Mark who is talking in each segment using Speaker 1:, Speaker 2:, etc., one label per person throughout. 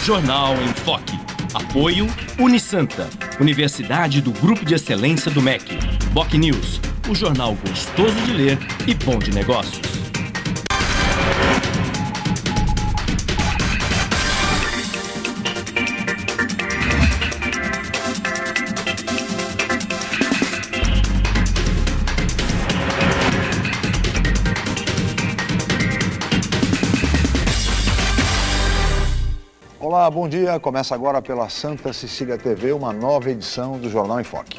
Speaker 1: Jornal em Foque. Apoio Unisanta, Universidade do Grupo de Excelência do MEC. Boc News, o jornal gostoso de ler e bom de negócios.
Speaker 2: Olá, bom dia. Começa agora pela Santa Cecília TV uma nova edição do Jornal em Foque.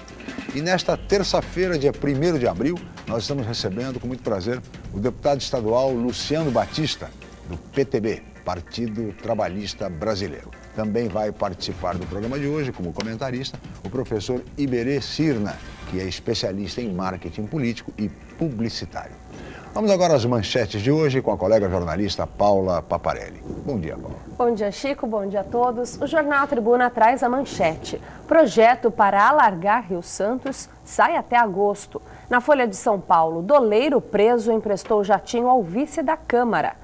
Speaker 2: E nesta terça-feira, dia 1º de abril, nós estamos recebendo com muito prazer o deputado estadual Luciano Batista, do PTB, Partido Trabalhista Brasileiro. Também vai participar do programa de hoje como comentarista o professor Iberê Cirna, que é especialista em marketing político e publicitário. Vamos agora às manchetes de hoje com a colega jornalista Paula Paparelli. Bom dia, Paula.
Speaker 3: Bom dia, Chico. Bom dia a todos. O Jornal Tribuna traz a manchete. Projeto para alargar Rio Santos sai até agosto. Na Folha de São Paulo, doleiro preso emprestou jatinho ao vice da Câmara.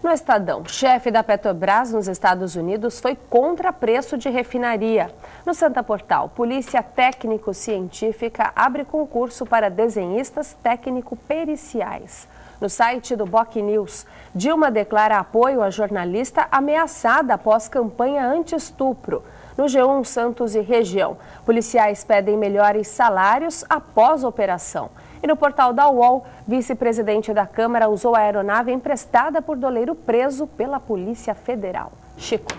Speaker 3: No Estadão, chefe da Petrobras nos Estados Unidos foi contra preço de refinaria. No Santa Portal, Polícia Técnico-Científica abre concurso para desenhistas técnico-periciais. No site do Boc News, Dilma declara apoio à jornalista ameaçada após campanha anti-estupro. No G1 Santos e região, policiais pedem melhores salários após operação. E no portal da UOL, vice-presidente da Câmara usou a aeronave emprestada por doleiro preso pela Polícia Federal. Chico.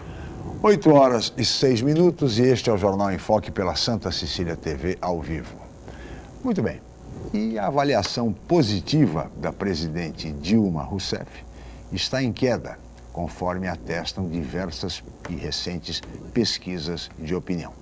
Speaker 2: 8h06 e este é o Jornal em Foque pela Santa Cecília TV ao vivo. Muito bem. E a avaliação positiva da presidente Dilma Rousseff está em queda, conforme atestam diversas e recentes pesquisas de opinião.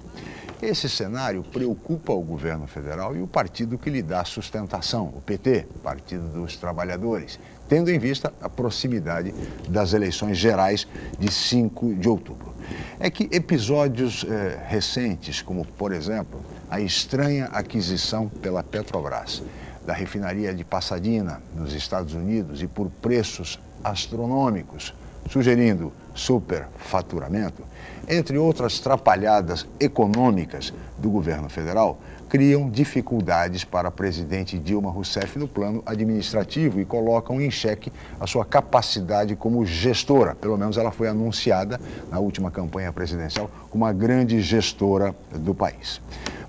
Speaker 2: Esse cenário preocupa o governo federal e o partido que lhe dá sustentação, o PT, Partido dos Trabalhadores, tendo em vista a proximidade das eleições gerais de 5 de outubro. É que episódios recentes, como, por exemplo, a estranha aquisição pela Petrobras da refinaria de Pasadena, nos Estados Unidos, e por preços astronômicos, sugerindo superfaturamento, entre outras trapalhadas econômicas do governo federal, criam dificuldades para a presidente Dilma Rousseff no plano administrativo e colocam em xeque a sua capacidade como gestora. Pelo menos ela foi anunciada na última campanha presidencial como uma grande gestora do país.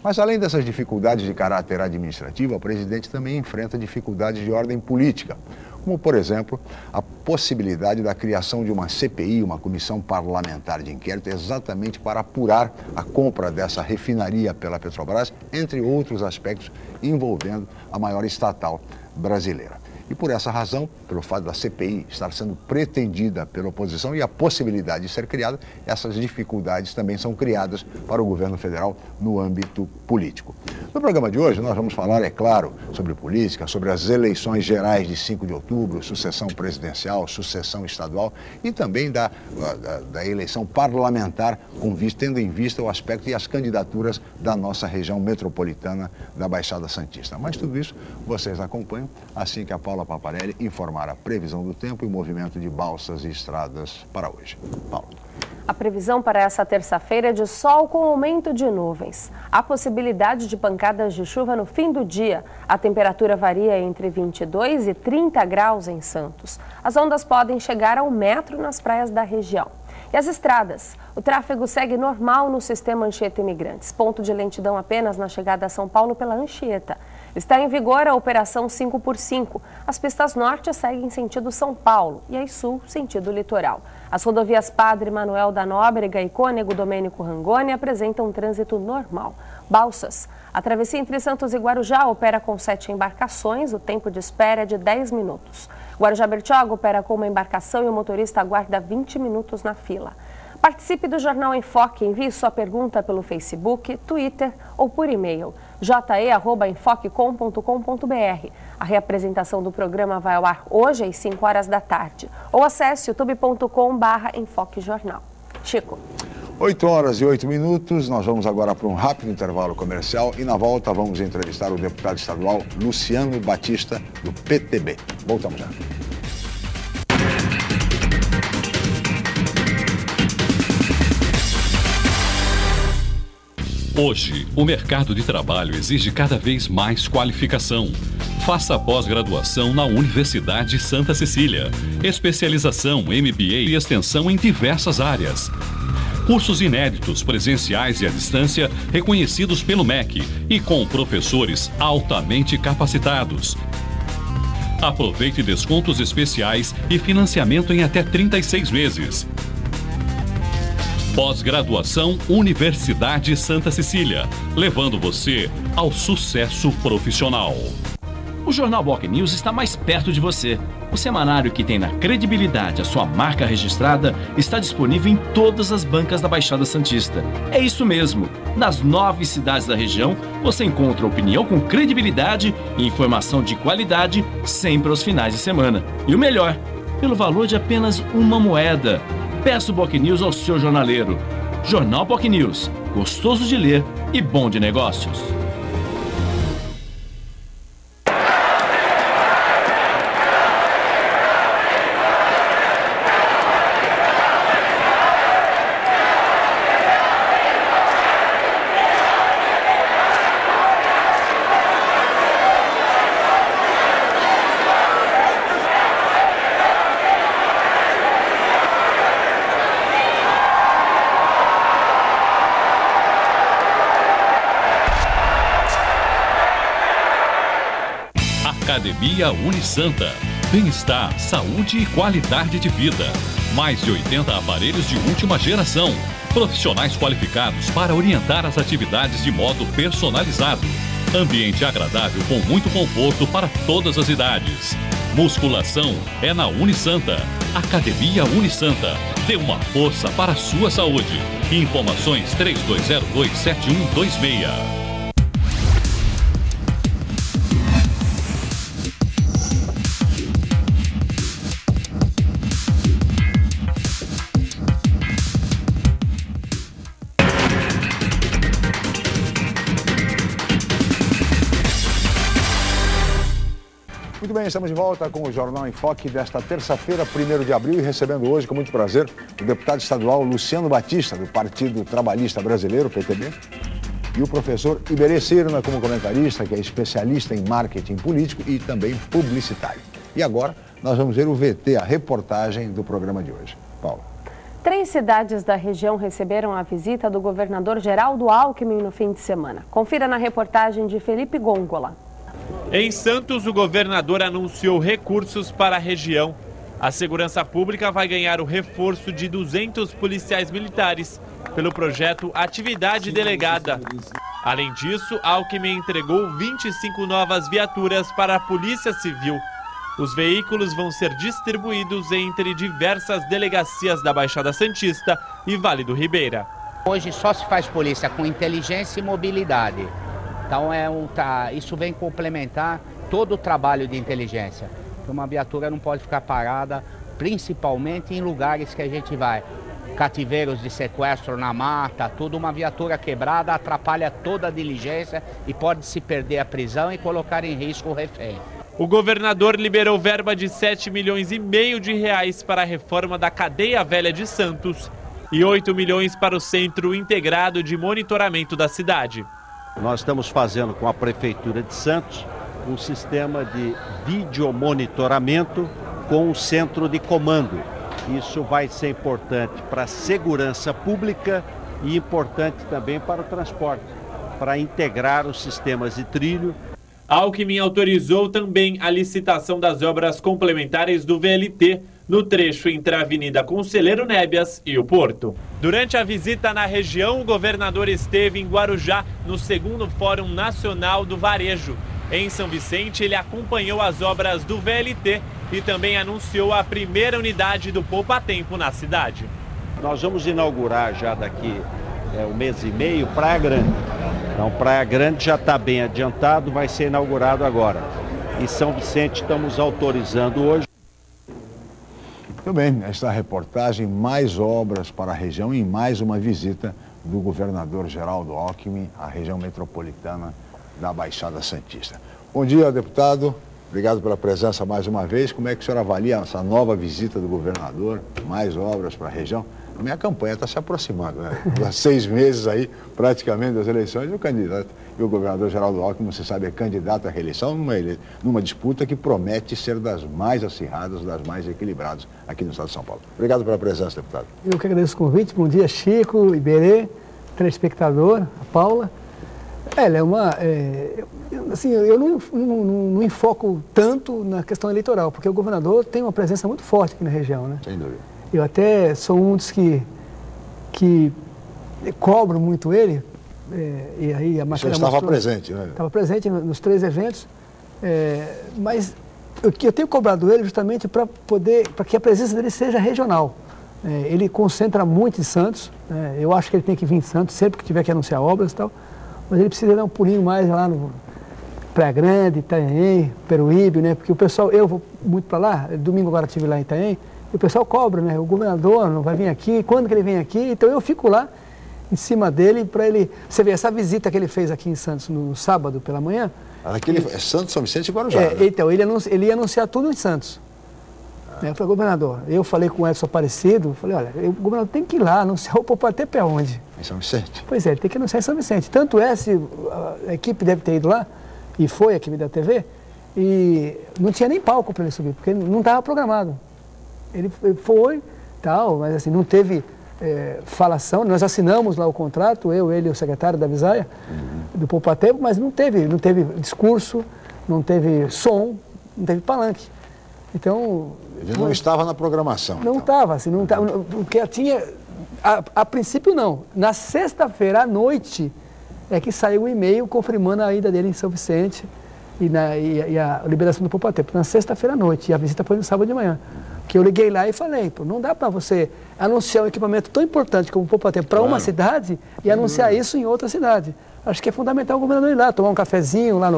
Speaker 2: Mas além dessas dificuldades de caráter administrativo, a presidente também enfrenta dificuldades de ordem política, como, por exemplo, a possibilidade da criação de uma CPI, uma comissão parlamentar de inquérito, exatamente para apurar a compra dessa refinaria pela Petrobras, entre outros aspectos envolvendo a maior estatal brasileira. E por essa razão, pelo fato da CPI estar sendo pretendida pela oposição e a possibilidade de ser criada, essas dificuldades também são criadas para o governo federal no âmbito político. No programa de hoje nós vamos falar, é claro, sobre política, sobre as eleições gerais de 5 de outubro, sucessão presidencial, sucessão estadual e também da eleição parlamentar, tendo em vista o aspecto e as candidaturas da nossa região metropolitana da Baixada Santista. Mas tudo isso vocês acompanham assim que a Paula Paparelli informar a previsão do tempo e o movimento de balsas e estradas para hoje. Paula.
Speaker 3: A previsão para essa terça-feira é de sol com aumento de nuvens. Há possibilidade de pancadas de chuva no fim do dia. A temperatura varia entre 22 e 30 graus em Santos. As ondas podem chegar a 1 metro nas praias da região. E as estradas? O tráfego segue normal no sistema Anchieta Imigrantes. Ponto de lentidão apenas na chegada a São Paulo pela Anchieta. Está em vigor a Operação 5x5. As pistas norte seguem sentido São Paulo e as sul sentido litoral. As rodovias Padre Manuel da Nóbrega e Cônego Domênico Rangoni apresentam um trânsito normal. Balsas. A travessia entre Santos e Guarujá opera com 7 embarcações. O tempo de espera é de 10 minutos. Guarujá-Bertioga opera com uma embarcação e o motorista aguarda 20 minutos na fila. Participe do Jornal em Foque, envie sua pergunta pelo Facebook, Twitter ou por e-mail je@enfoquecom.com.br. A reapresentação do programa vai ao ar hoje às 5 horas da tarde. Ou acesse youtube.com/enfoquejornal. Chico.
Speaker 2: 8h08, nós vamos agora para um rápido intervalo comercial e na volta vamos entrevistar o deputado estadual Luciano Batista, do PTB. Voltamos já.
Speaker 4: Hoje, o mercado de trabalho exige cada vez mais qualificação. Faça pós-graduação na Universidade Santa Cecília. Especialização, MBA e extensão em diversas áreas. Cursos inéditos, presenciais e à distância, reconhecidos pelo MEC e com professores altamente capacitados. Aproveite descontos especiais e financiamento em até 36 meses. Pós-graduação Universidade Santa Cecília, levando você ao sucesso profissional.
Speaker 1: O Jornal Boc News está mais perto de você. O semanário que tem na credibilidade a sua marca registrada está disponível em todas as bancas da Baixada Santista. É isso mesmo. Nas 9 cidades da região, você encontra opinião com credibilidade e informação de qualidade sempre aos finais de semana. E o melhor, pelo valor de apenas uma moeda. Peça o Boc News ao seu jornaleiro. Jornal Boc News, gostoso de ler e bom de negócios.
Speaker 4: Academia Unisanta. Bem-estar, saúde e qualidade de vida. Mais de 80 aparelhos de última geração. Profissionais qualificados para orientar as atividades de modo personalizado. Ambiente agradável com muito conforto para todas as idades. Musculação é na Unisanta. Academia Unisanta. Dê uma força para a sua saúde. Informações 3202-7126.
Speaker 2: Muito bem, estamos de volta com o Jornal em Foque desta terça-feira, 1º de abril, e recebendo hoje, com muito prazer, o deputado estadual Luciano Batista, do Partido Trabalhista Brasileiro, PTB, e o professor Iberê Cirna, como comentarista, que é especialista em marketing político e também publicitário. E agora, nós vamos ver o VT, a reportagem do programa de hoje. Paulo.
Speaker 3: 3 cidades da região receberam a visita do governador Geraldo Alckmin no fim de semana. Confira na reportagem de Felipe Gongola.
Speaker 5: Em Santos, o governador anunciou recursos para a região. A segurança pública vai ganhar o reforço de 200 policiais militares pelo projeto Atividade Delegada. Além disso, Alckmin entregou 25 novas viaturas para a Polícia Civil. Os veículos vão ser distribuídos entre diversas delegacias da Baixada Santista e Vale do Ribeira.
Speaker 6: Hoje só se faz polícia com inteligência e mobilidade. Então isso vem complementar todo o trabalho de inteligência. Uma viatura não pode ficar parada, principalmente em lugares que a gente vai. Cativeiros de sequestro na mata, tudo. Uma viatura quebrada atrapalha toda a diligência e pode se perder a prisão e colocar em risco o refém.
Speaker 5: O governador liberou verba de 7,5 milhões de reais para a reforma da Cadeia Velha de Santos e 8 milhões para o Centro Integrado de Monitoramento da cidade.
Speaker 7: Nós estamos fazendo com a Prefeitura de Santos um sistema de videomonitoramento com um centro de comando. Isso vai ser importante para a segurança pública e importante também para o transporte, para integrar os sistemas de trilho.
Speaker 5: Alckmin autorizou também a licitação das obras complementares do VLT no trecho entre a Avenida Conselheiro Nébias e o Porto. Durante a visita na região, o governador esteve em Guarujá, no 2º Fórum Nacional do Varejo. Em São Vicente, ele acompanhou as obras do VLT e também anunciou a primeira unidade do Poupa Tempo na cidade.
Speaker 7: Nós vamos inaugurar já daqui 1 mês e meio Praia Grande. Então, Praia Grande já está bem adiantado, vai ser inaugurado agora. Em São Vicente estamos autorizando hoje.
Speaker 2: Muito bem, nesta reportagem, mais obras para a região e mais uma visita do governador Geraldo Alckmin à região metropolitana da Baixada Santista. Bom dia, deputado. Obrigado pela presença mais uma vez. Como é que o senhor avalia essa nova visita do governador? Mais obras para a região? A minha campanha está se aproximando, né? Há 6 meses aí, praticamente, das eleições, e o candidato, e o governador Geraldo Alckmin, você sabe, é candidato à reeleição numa disputa que promete ser das mais acirradas, das mais equilibradas aqui no estado de São Paulo. Obrigado pela presença, deputado.
Speaker 8: Eu que agradeço o convite. Bom dia, Chico, Iberê, telespectador, a Paula. Ela é uma... assim, eu não enfoco tanto na questão eleitoral, porque o governador tem uma presença muito forte aqui na região, né?
Speaker 2: Sem dúvida.
Speaker 8: Eu até sou um dos que cobro muito ele, e aí a matéria
Speaker 2: Você estava presente, né?
Speaker 8: Estava presente nos 3 eventos, mas eu tenho cobrado ele justamente para que a presença dele seja regional. Ele concentra muito em Santos, eu acho que ele tem que vir em Santos sempre que tiver que anunciar obras e tal, mas ele precisa dar um pulinho mais lá no Praia Grande, Itanhaém, Peruíbe, né? Porque o pessoal, eu vou muito para lá, domingo agora estive lá em Itanhaém, e o pessoal cobra, né? O governador não vai vir aqui, quando que ele vem aqui? Então eu fico lá em cima dele para ele... Você vê, essa visita que ele fez aqui em Santos no sábado pela manhã...
Speaker 2: É Santos, São Vicente e Guarujá, né?
Speaker 8: Então, ele ia anunciar tudo em Santos. Eu falei, governador, eu falei com o Edson Aparecido, falei, olha, o governador tem que ir lá, anunciar o Poupatempo é onde?
Speaker 2: Em São Vicente.
Speaker 8: Pois é, ele tem que anunciar em São Vicente. Tanto é, se a equipe deve ter ido lá, e foi a equipe da TV, e não tinha nem palco para ele subir, porque não estava programado. Ele foi, tal, mas assim, não teve falação, nós assinamos lá o contrato, ele e o secretário da Visaia, do Poupatempo, mas não teve discurso, não teve som, não teve palanque. Então...
Speaker 2: Ele não estava na programação.
Speaker 8: Não estava, assim, não estava, porque tinha... A princípio não. Na sexta-feira à noite é que saiu o e-mail confirmando a ida dele em São Vicente e a liberação do Poupatempo. Na sexta-feira à noite, e a visita foi no sábado de manhã. Que eu liguei lá e falei, pô, não dá para você anunciar um equipamento tão importante como o Poupatempo para uma cidade e anunciar isso em outra cidade. Acho que é fundamental o governador ir lá, tomar um cafezinho lá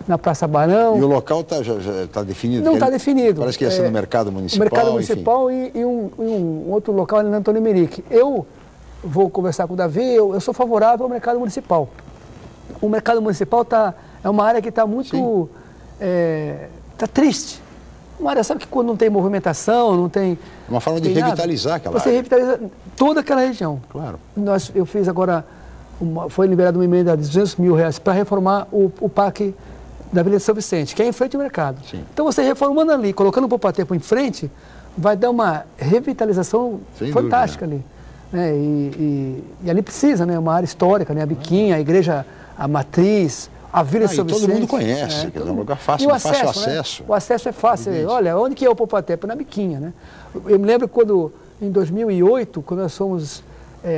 Speaker 8: na Praça Barão.
Speaker 2: E o local já está definido?
Speaker 8: Não está definido.
Speaker 2: Parece que ia ser no Mercado Municipal.
Speaker 8: Mercado Municipal e um outro local ali na Antônio Emerick. Eu vou conversar com o Davi, eu sou favorável ao Mercado Municipal. O Mercado Municipal é uma área que está muito... Está triste. Uma área, sabe que quando não tem movimentação, não tem...
Speaker 2: É uma forma de revitalizar aquela área.
Speaker 8: Você revitaliza toda aquela região.
Speaker 2: Claro.
Speaker 8: Eu fiz agora... Foi liberado uma emenda de R$200 mil para reformar o parque da Avenida São Vicente, que é em frente ao mercado.
Speaker 2: Sim.
Speaker 8: Então você reformando ali, colocando o Poupatempo em frente, vai dar uma revitalização fantástica ali. E ali precisa, né? Uma área histórica, né? A Biquinha, a igreja, a Matriz, a Vila São Vicente.
Speaker 2: Todo mundo conhece, quer dizer, é um lugar fácil, fácil acesso.
Speaker 8: O acesso é fácil. Olha, onde que é o Poupatempo? Na Biquinha, né? Eu me lembro quando, em 2008, quando nós fomos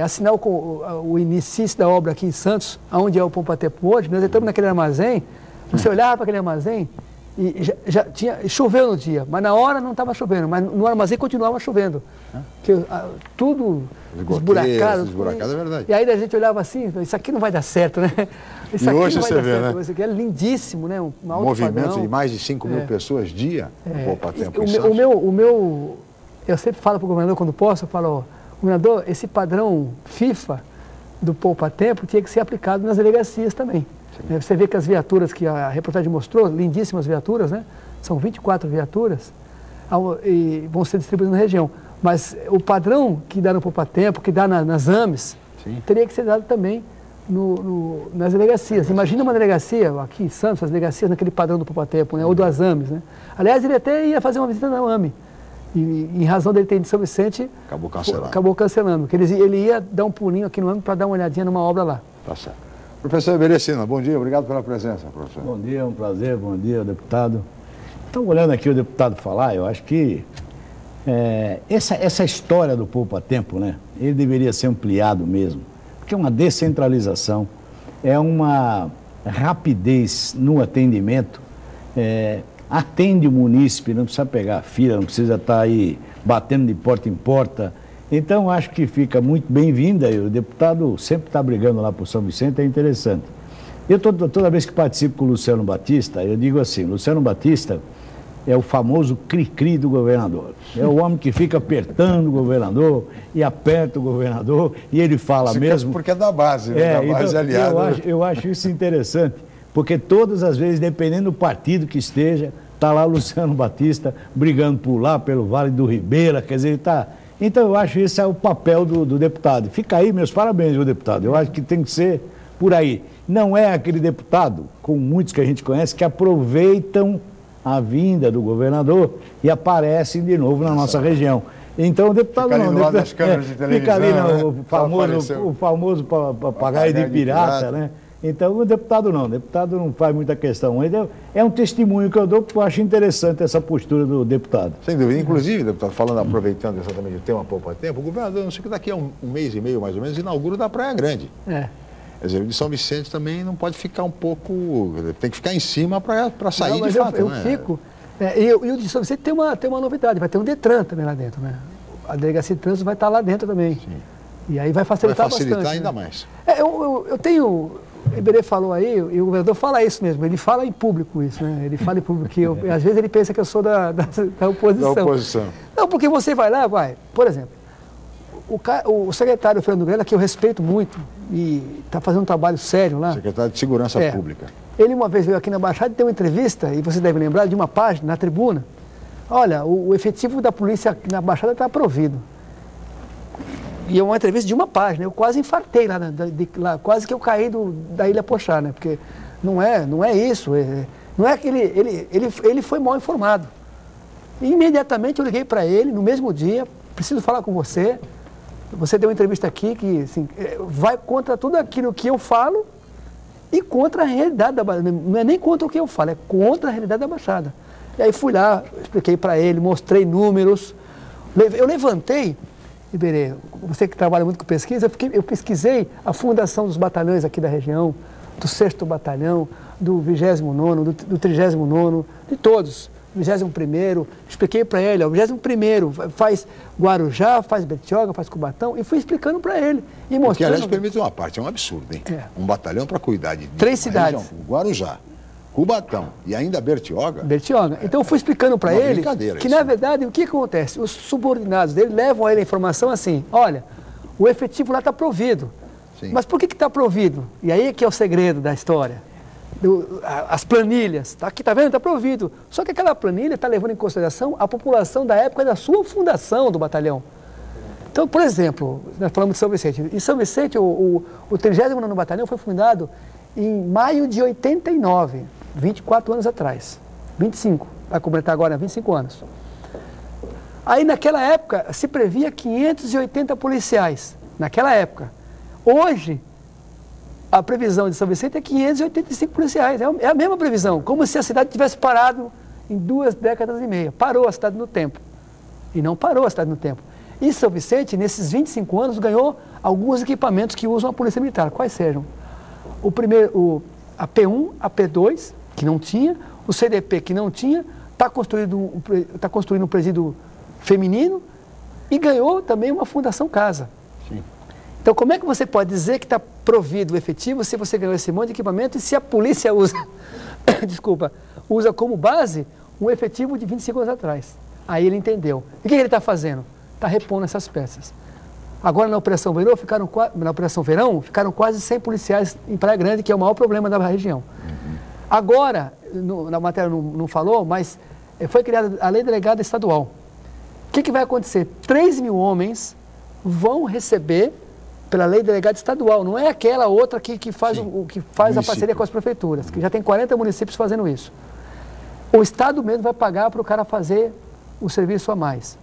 Speaker 8: assinar o início da obra aqui em Santos, onde é o Poupatempo hoje, nós entramos naquele armazém, você olhava para aquele armazém e já choveu no dia, mas na hora não estava chovendo, mas no armazém continuava chovendo. Porque, tudo esburacado.
Speaker 2: Esburacado é verdade.
Speaker 8: E aí a gente olhava assim, isso aqui não vai dar certo, né? Isso
Speaker 2: e hoje você vê, né?
Speaker 8: Isso aqui é lindíssimo, né? Um
Speaker 2: movimento de mais de 5 mil pessoas dia no Poupatempo.
Speaker 8: Eu sempre falo para o governador, quando posso, eu falo, governador, esse padrão FIFA do Poupatempo tinha que ser aplicado nas delegacias também. Sim. Você vê que as viaturas que a reportagem mostrou, lindíssimas viaturas, né? São 24 viaturas e vão ser distribuídas na região. Mas o padrão que dá no Poupatempo, que dá nas AMES, teria que ser dado também nas delegacias. Imagina uma delegacia, aqui em Santos, as delegacias naquele padrão do Poupatempo, né? Ou das AMES, né? Aliás, ele até ia fazer uma visita na AME. E em razão dele ter ido de São Vicente, acabou cancelando. Porque ele ia dar um pulinho aqui no AME para dar uma olhadinha numa obra lá.
Speaker 2: Tá certo. Professor Iberê Sina, bom dia, obrigado pela presença, professor.
Speaker 9: Bom dia, é um prazer, bom dia, deputado. Então, olhando aqui o deputado falar, eu acho que essa história do Poupatempo, né, ele deveria ser ampliado mesmo, porque é uma descentralização, é uma rapidez no atendimento, atende o munícipe, não precisa pegar fila, não precisa estar aí batendo de porta em porta. Então, acho que fica muito bem-vinda, e o deputado sempre está brigando lá por São Vicente, é interessante. Eu, toda vez que participo com o Luciano Batista, eu digo assim, Luciano Batista é o famoso cri-cri do governador. É o homem que fica apertando o governador e aperta o governador, e ele fala mesmo...
Speaker 2: Porque é da base, da base aliada.
Speaker 9: Eu acho isso interessante, porque todas as vezes, dependendo do partido que esteja, está lá o Luciano Batista brigando por lá, pelo Vale do Ribeira, quer dizer, ele está Então, eu acho que esse é o papel do deputado. Fica aí, meus parabéns, viu, deputado? Eu acho que tem que ser por aí. Não é aquele deputado, como muitos que a gente conhece, que aproveitam a vinda do governador e aparecem de novo na nossa região. Então, o deputado
Speaker 2: fica
Speaker 9: não.
Speaker 2: Ali das câmeras de televisão,
Speaker 9: fica ali no,
Speaker 2: né?
Speaker 9: o famoso papagaio de pirata, né? Então, o deputado não faz muita questão. É um testemunho que eu dou, porque eu acho interessante essa postura do deputado.
Speaker 2: Sem dúvida. Inclusive, deputado, aproveitando exatamente o tema Poupa Tempo, o governador, não sei que daqui a um mês e meio, mais ou menos, inaugura da Praia Grande. Quer dizer, o de São Vicente também não pode ficar um pouco... Tem que ficar em cima para sair não, de fato,
Speaker 8: eu fico... E o de São Vicente tem uma novidade, vai ter um Detran também lá dentro, né? A delegacia de trânsito vai estar lá dentro também. Sim. E aí vai facilitar bastante. Vai
Speaker 2: facilitar ainda
Speaker 8: né?
Speaker 2: mais.
Speaker 8: Eu tenho... O Iberê falou aí, e o governador fala isso mesmo, ele fala em público isso, né? Ele fala em público que às vezes ele pensa que eu sou da oposição.
Speaker 2: Da oposição.
Speaker 8: Não, porque você vai lá, por exemplo, o secretário Fernando Grela, que eu respeito muito e está fazendo um trabalho sério lá.
Speaker 2: Secretário de Segurança Pública. Ele
Speaker 8: uma vez veio aqui na Baixada e deu uma entrevista, e você deve lembrar de uma página na tribuna. Olha, o efetivo da polícia na Baixada está provido. E é uma entrevista de uma página, eu quase infartei lá, quase que eu caí da Ilha Pochá, né? Porque não é isso, não é que ele foi mal informado. E imediatamente eu liguei para ele, no mesmo dia, preciso falar com você deu uma entrevista aqui que assim, vai contra tudo aquilo que eu falo e contra a realidade da Baixada, não é nem contra o que eu falo, é contra a realidade da Baixada. E aí fui lá, expliquei para ele, mostrei números, eu levantei. Iberê, você que trabalha muito com pesquisa, eu pesquisei a fundação dos batalhões aqui da região, do 6º Batalhão, do 29º, do 39º, de todos, 21º, expliquei para ele, o 21º faz Guarujá, faz Bertioga, faz Cubatão, e fui explicando para ele. E mostrando...
Speaker 2: Porque, aliás, permite uma parte, é um absurdo, hein? Um batalhão para cuidar de
Speaker 8: 3 cidades.
Speaker 2: Região, Guarujá, Cubatão e ainda Bertioga.
Speaker 8: Então eu fui explicando para ele que,
Speaker 2: isso.
Speaker 8: Na verdade, o que acontece? Os subordinados dele levam a ele a informação assim, olha, o efetivo lá está provido. Sim. Mas por que está provido? E aí que é o segredo da história. As planilhas, tá aqui, tá vendo? Está provido. Só que aquela planilha está levando em consideração a população da época da sua fundação do batalhão. Então, por exemplo, nós falamos de São Vicente. Em São Vicente, o 39º Batalhão foi fundado em maio de 89. 24 anos atrás, 25, vai completar agora 25 anos. Aí naquela época se previa 580 policiais, naquela época. Hoje, a previsão de São Vicente é 585 policiais, é a mesma previsão, como se a cidade tivesse parado em 2 décadas e meia. Parou a cidade no tempo, e não parou a cidade no tempo. E São Vicente, nesses 25 anos, ganhou alguns equipamentos que usam a Polícia Militar, quais sejam? A P1, a P2, que não tinha, o CDP, que não tinha, está construindo um presídio feminino e ganhou também uma Fundação Casa. Sim. Então, como é que você pode dizer que está provido o efetivo se você ganhou esse monte de equipamento e se a polícia usa, usa como base um efetivo de 25 anos atrás? Aí ele entendeu. E o que ele está fazendo? Está repondo essas peças. Agora, na Operação Verão, ficaram quase 100 policiais em Praia Grande, que é o maior problema da região. Agora, na matéria não falou, mas foi criada a Lei Delegada Estadual. O que vai acontecer? 3.000 homens vão receber pela Lei Delegada Estadual, não é aquela outra que faz a parceria com as prefeituras, que já tem 40 municípios fazendo isso. O Estado mesmo vai pagar para o cara fazer o serviço a mais.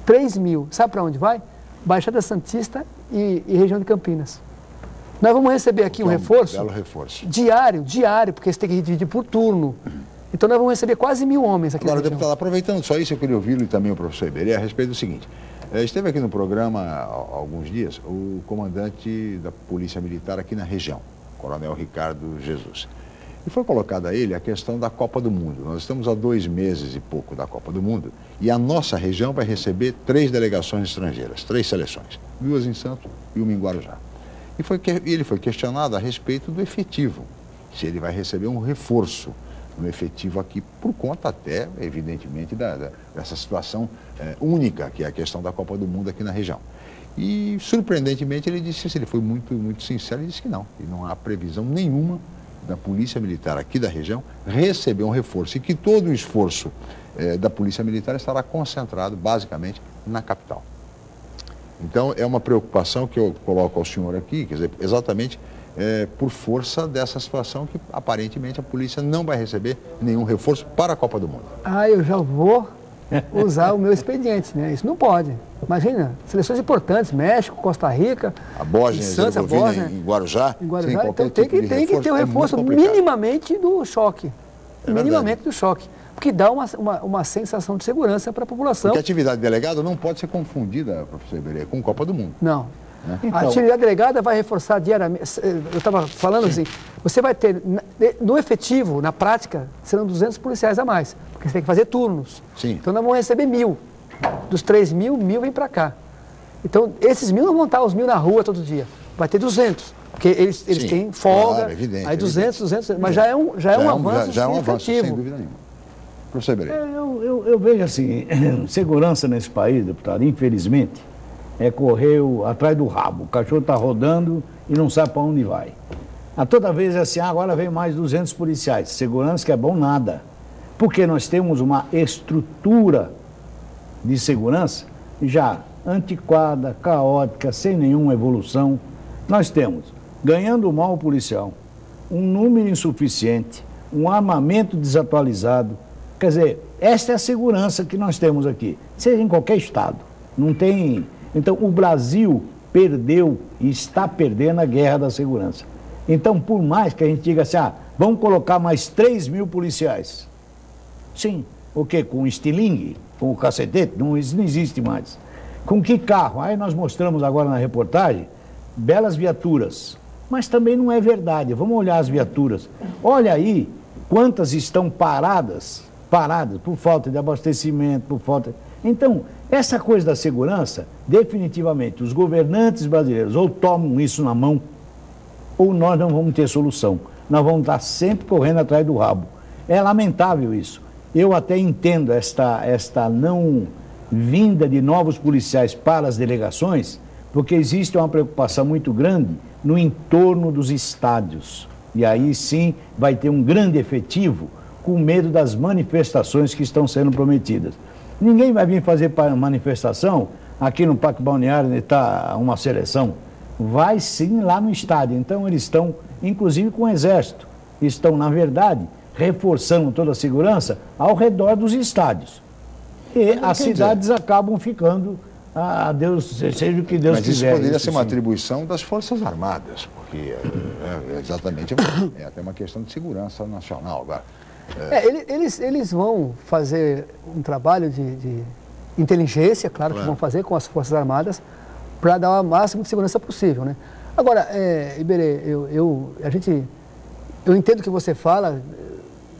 Speaker 8: 3.000, sabe para onde vai? Baixada Santista e região de Campinas. Nós vamos receber aqui um reforço,
Speaker 2: belo reforço
Speaker 8: diário, porque você tem que dividir por turno. Então nós vamos receber quase 1.000 homens aqui.
Speaker 2: Agora, deputado, aproveitando só isso, eu queria ouvi-lo e também o professor Iberê a respeito do seguinte. Esteve aqui no programa há alguns dias o comandante da Polícia Militar aqui na região, Coronel Ricardo Jesus. E foi colocada a ele a questão da Copa do Mundo. Nós estamos há 2 meses e pouco da Copa do Mundo e a nossa região vai receber 3 delegações estrangeiras, 3 seleções, 2 em Santos e 1 em Guarujá. E ele foi questionado a respeito do efetivo, se ele vai receber um reforço no efetivo aqui, por conta até, evidentemente, dessa situação única, que é a questão da Copa do Mundo aqui na região. E, surpreendentemente, ele foi muito, muito sincero e disse que não há previsão nenhuma da Polícia Militar aqui da região receber um reforço e que todo o esforço da Polícia Militar estará concentrado, basicamente, na capital. Então, é uma preocupação que eu coloco ao senhor aqui, quer dizer, exatamente por força dessa situação que, aparentemente, a polícia não vai receber nenhum reforço para a Copa do Mundo.
Speaker 8: Eu já vou usar o meu expediente, né? Isso não pode. Imagina, seleções importantes, México, Costa Rica,
Speaker 2: a Bósnia,
Speaker 8: Santos,
Speaker 2: em Guarujá.
Speaker 8: Então tem que ter o reforço minimamente do choque. Minimamente do choque. Porque dá uma sensação de segurança para a população.
Speaker 2: Porque a atividade delegada não pode ser confundida, professor Iberê, com Copa do Mundo.
Speaker 8: Não. Então, a atividade delegada vai reforçar diariamente. Eu estava falando assim, você vai ter, no efetivo, na prática, serão 200 policiais a mais. Porque você tem que fazer turnos.
Speaker 2: Sim.
Speaker 8: Então nós vamos receber 1.000. Dos 3.000, 1.000 vem para cá. Então esses 1.000 não vão estar os 1.000 na rua todo dia. Vai ter 200. Porque eles têm folga. Claro,
Speaker 2: evidente,
Speaker 8: aí 200. Mas já é um avanço significativo.
Speaker 2: Sem dúvida nenhuma. Professor Iberê.
Speaker 9: Eu vejo assim, segurança nesse país, deputado, infelizmente, é correr atrás do rabo. O cachorro está rodando e não sabe para onde vai. Toda vez é assim, agora vem mais 200 policiais. Segurança que é bom nada. Porque nós temos uma estrutura de segurança já antiquada, caótica, sem nenhuma evolução. Nós temos, ganhando mal o policial, um número insuficiente, um armamento desatualizado. Quer dizer, esta é a segurança que nós temos aqui, seja em qualquer estado. Não tem... Então, o Brasil perdeu e está perdendo a guerra da segurança. Então, por mais que a gente diga assim, vamos colocar mais 3.000 policiais. Sim, o quê? Com estilingue? Com o cacetete? Não, isso não existe mais. Com que carro? Aí nós mostramos agora na reportagem, belas viaturas. Mas também não é verdade. Vamos olhar as viaturas. Olha aí quantas estão paradas por falta de abastecimento, por falta... Então, essa coisa da segurança, definitivamente, os governantes brasileiros ou tomam isso na mão, ou nós não vamos ter solução. Nós vamos estar sempre correndo atrás do rabo. É lamentável isso. Eu até entendo esta não vinda de novos policiais para as delegações, porque existe uma preocupação muito grande no entorno dos estádios. E aí sim vai ter um grande efetivo com medo das manifestações que estão sendo prometidas. Ninguém vai vir fazer manifestação aqui no Parque Balneário, onde está uma seleção. Vai sim lá no estádio. Então eles estão, inclusive com o Exército, estão, na verdade, reforçando toda a segurança ao redor dos estádios. E as cidades acabam ficando, a Deus, seja o que Deus quiser. Mas isso
Speaker 2: poderia ser uma atribuição das Forças Armadas, porque exatamente é até uma questão de segurança nacional agora.
Speaker 8: Eles vão fazer um trabalho de inteligência, claro que vão fazer com as Forças Armadas, para dar o máximo de segurança possível, né? Agora, Iberê, eu entendo que você fala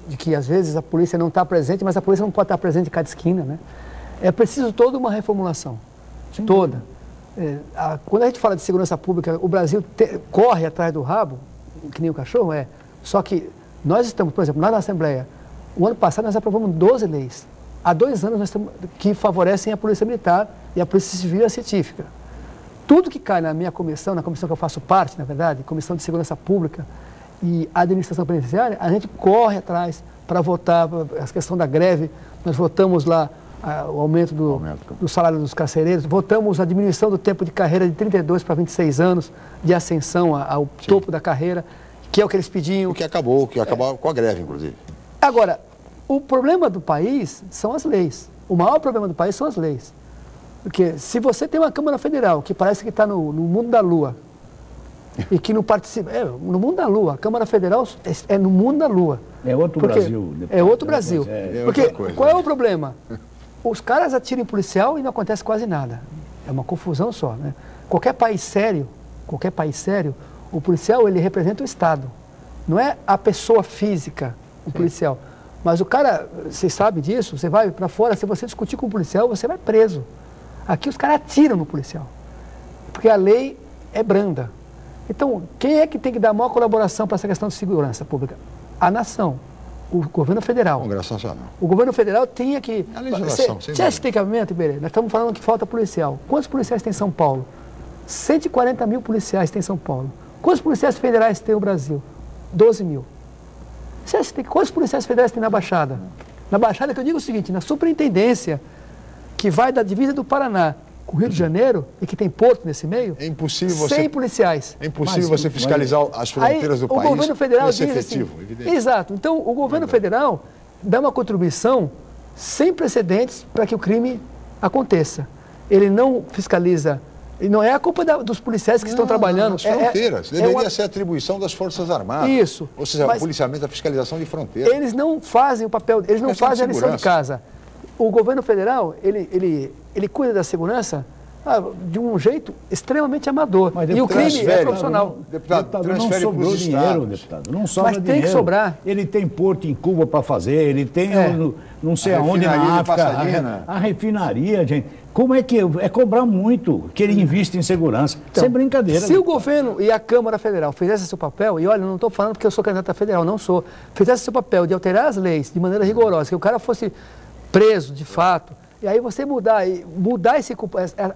Speaker 8: de que às vezes a polícia não está presente, mas a polícia não pode estar presente em cada esquina, né? É preciso toda uma reformulação, toda. Quando a gente fala de segurança pública, o Brasil corre atrás do rabo, que nem o cachorro, só que nós estamos, por exemplo, lá na Assembleia, o ano passado nós aprovamos 12 leis. Há 2 anos nós estamos, que favorecem a Polícia Militar e a Polícia Civil e a Científica. Tudo que cai na minha comissão, na comissão que eu faço parte, na verdade, Comissão de Segurança Pública e Administração Penitenciária, a gente corre atrás para votar a questão da greve. Nós votamos lá o aumento do salário dos carcereiros, votamos a diminuição do tempo de carreira de 32 para 26 anos, de ascensão ao topo da carreira, que é o que eles pediam.
Speaker 2: O que acabou com a greve, inclusive.
Speaker 8: Agora, o problema do país são as leis. O maior problema do país são as leis. Porque se você tem uma Câmara Federal que parece que está no mundo da Lua e que não participa... no mundo da Lua. A Câmara Federal é no mundo da Lua.
Speaker 9: É outro Brasil.
Speaker 8: É outro Brasil. Porque qual é o problema? Os caras atiram em policial e não acontece quase nada. É uma confusão só, né? Qualquer país sério, o policial, ele representa o Estado. Não é a pessoa física, o policial. Mas o cara, você sabe disso, você vai para fora, se você discutir com o policial, você vai preso. Aqui os caras atiram no policial, porque a lei é branda. Então, quem é que tem que dar maior colaboração para essa questão de segurança pública? A nação, o governo federal.
Speaker 2: O Congresso Nacional.
Speaker 8: O governo federal tinha que...
Speaker 2: A legislação,
Speaker 8: Você acha que tem cabimento, Iberê? Nós estamos falando que falta policial. Quantos policiais tem em São Paulo? 140 mil policiais tem em São Paulo. Quantos policiais federais tem o Brasil? 12 mil. Você acha que quantos policiais federais tem na Baixada? Na Baixada, que eu digo o seguinte, na superintendência, que vai da divisa do Paraná com o Rio de Janeiro, e que tem porto nesse meio,
Speaker 2: é impossível você,
Speaker 8: 100 policiais.
Speaker 2: É impossível você fiscalizar as fronteiras do país.
Speaker 8: O governo federal
Speaker 2: diz
Speaker 8: efetivo,
Speaker 2: assim, evidente.
Speaker 8: Exato. Então, o governo federal dá uma contribuição sem precedentes para que o crime aconteça. Ele não fiscaliza. E não é a culpa dos policiais que estão trabalhando.
Speaker 2: As fronteiras. Deveria ser atribuição das Forças Armadas.
Speaker 8: Isso.
Speaker 2: Ou seja, o policiamento, a fiscalização de fronteiras.
Speaker 8: Eles não fazem o papel, eles não fazem a lição de casa. O governo federal, ele cuida da segurança de um jeito extremamente amador.
Speaker 9: Mas,
Speaker 8: e o crime é profissional.
Speaker 9: Deputado, não sobrou dinheiro, deputado. Não sobra dinheiro.
Speaker 8: Mas tem que sobrar.
Speaker 9: Ele tem porto em Cuba para fazer, ele tem não sei aonde na África. A refinaria, gente. Como é que é cobrar muito que ele investe em segurança?
Speaker 8: Então,
Speaker 9: sem brincadeira.
Speaker 8: Se o governo e a Câmara Federal fizessem seu papel, e olha, não estou falando porque eu sou candidato a federal, não sou, fizessem seu papel de alterar as leis de maneira rigorosa, que o cara fosse preso de fato, e aí você mudar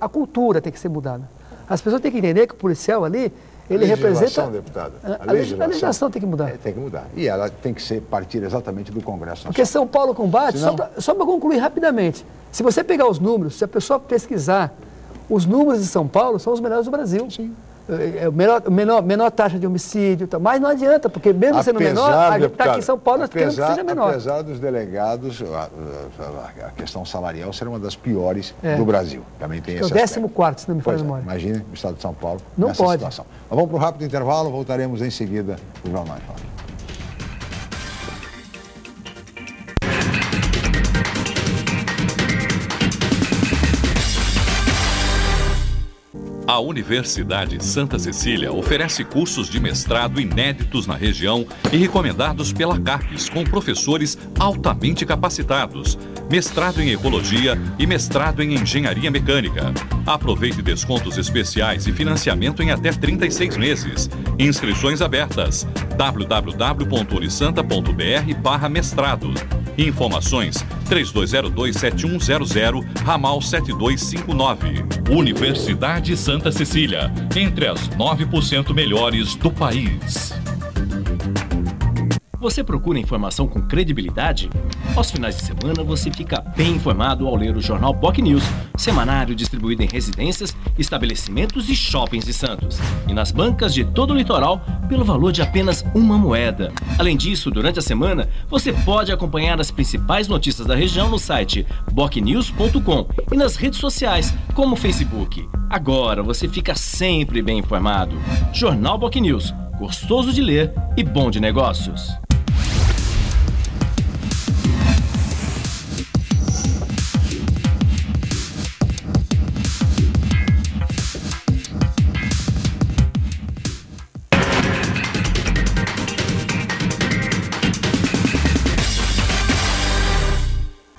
Speaker 8: a cultura tem que ser mudada. As pessoas têm que entender que o policial ali, ele representa...
Speaker 2: Deputado,
Speaker 8: a legislação tem que mudar.
Speaker 2: Tem que mudar. E ela tem que partir exatamente do Congresso Nacional.
Speaker 8: Porque São Paulo combate, só para concluir rapidamente, se você pegar os números, se a pessoa pesquisar, os números de São Paulo são os melhores do Brasil.
Speaker 2: Sim.
Speaker 8: É menor taxa de homicídio, mas não adianta, porque mesmo sendo menor, a gente está aqui em São Paulo, nós queremos que seja menor.
Speaker 2: Apesar dos delegados, a questão salarial será uma das piores do Brasil. Também tem esse
Speaker 8: aspecto. É o 14º, se não me falha a memória.
Speaker 2: Imagine o estado de São Paulo
Speaker 8: não
Speaker 2: nessa
Speaker 8: pode.
Speaker 2: situação. Mas vamos para um rápido intervalo, voltaremos em seguida no Jornal em Foque.
Speaker 4: A Universidade Santa Cecília oferece cursos de mestrado inéditos na região e recomendados pela CAPES, com professores altamente capacitados, mestrado em Ecologia e mestrado em Engenharia Mecânica. Aproveite descontos especiais e financiamento em até 36 meses. Inscrições abertas. www.unisanta.br/mestrado. Informações 3202-7100, ramal 7259. Universidade Santa Cecília, entre as 9% melhores do país.
Speaker 1: Você procura informação com credibilidade? Aos finais de semana você fica bem informado ao ler o jornal POC News, semanário distribuído em residências, estabelecimentos e shoppings de Santos. E nas bancas de todo o litoral, pelo valor de apenas uma moeda. Além disso, durante a semana, você pode acompanhar as principais notícias da região no site bocnews.com e nas redes sociais, como o Facebook. Agora você fica sempre bem informado. Jornal POC News, gostoso de ler e bom de negócios.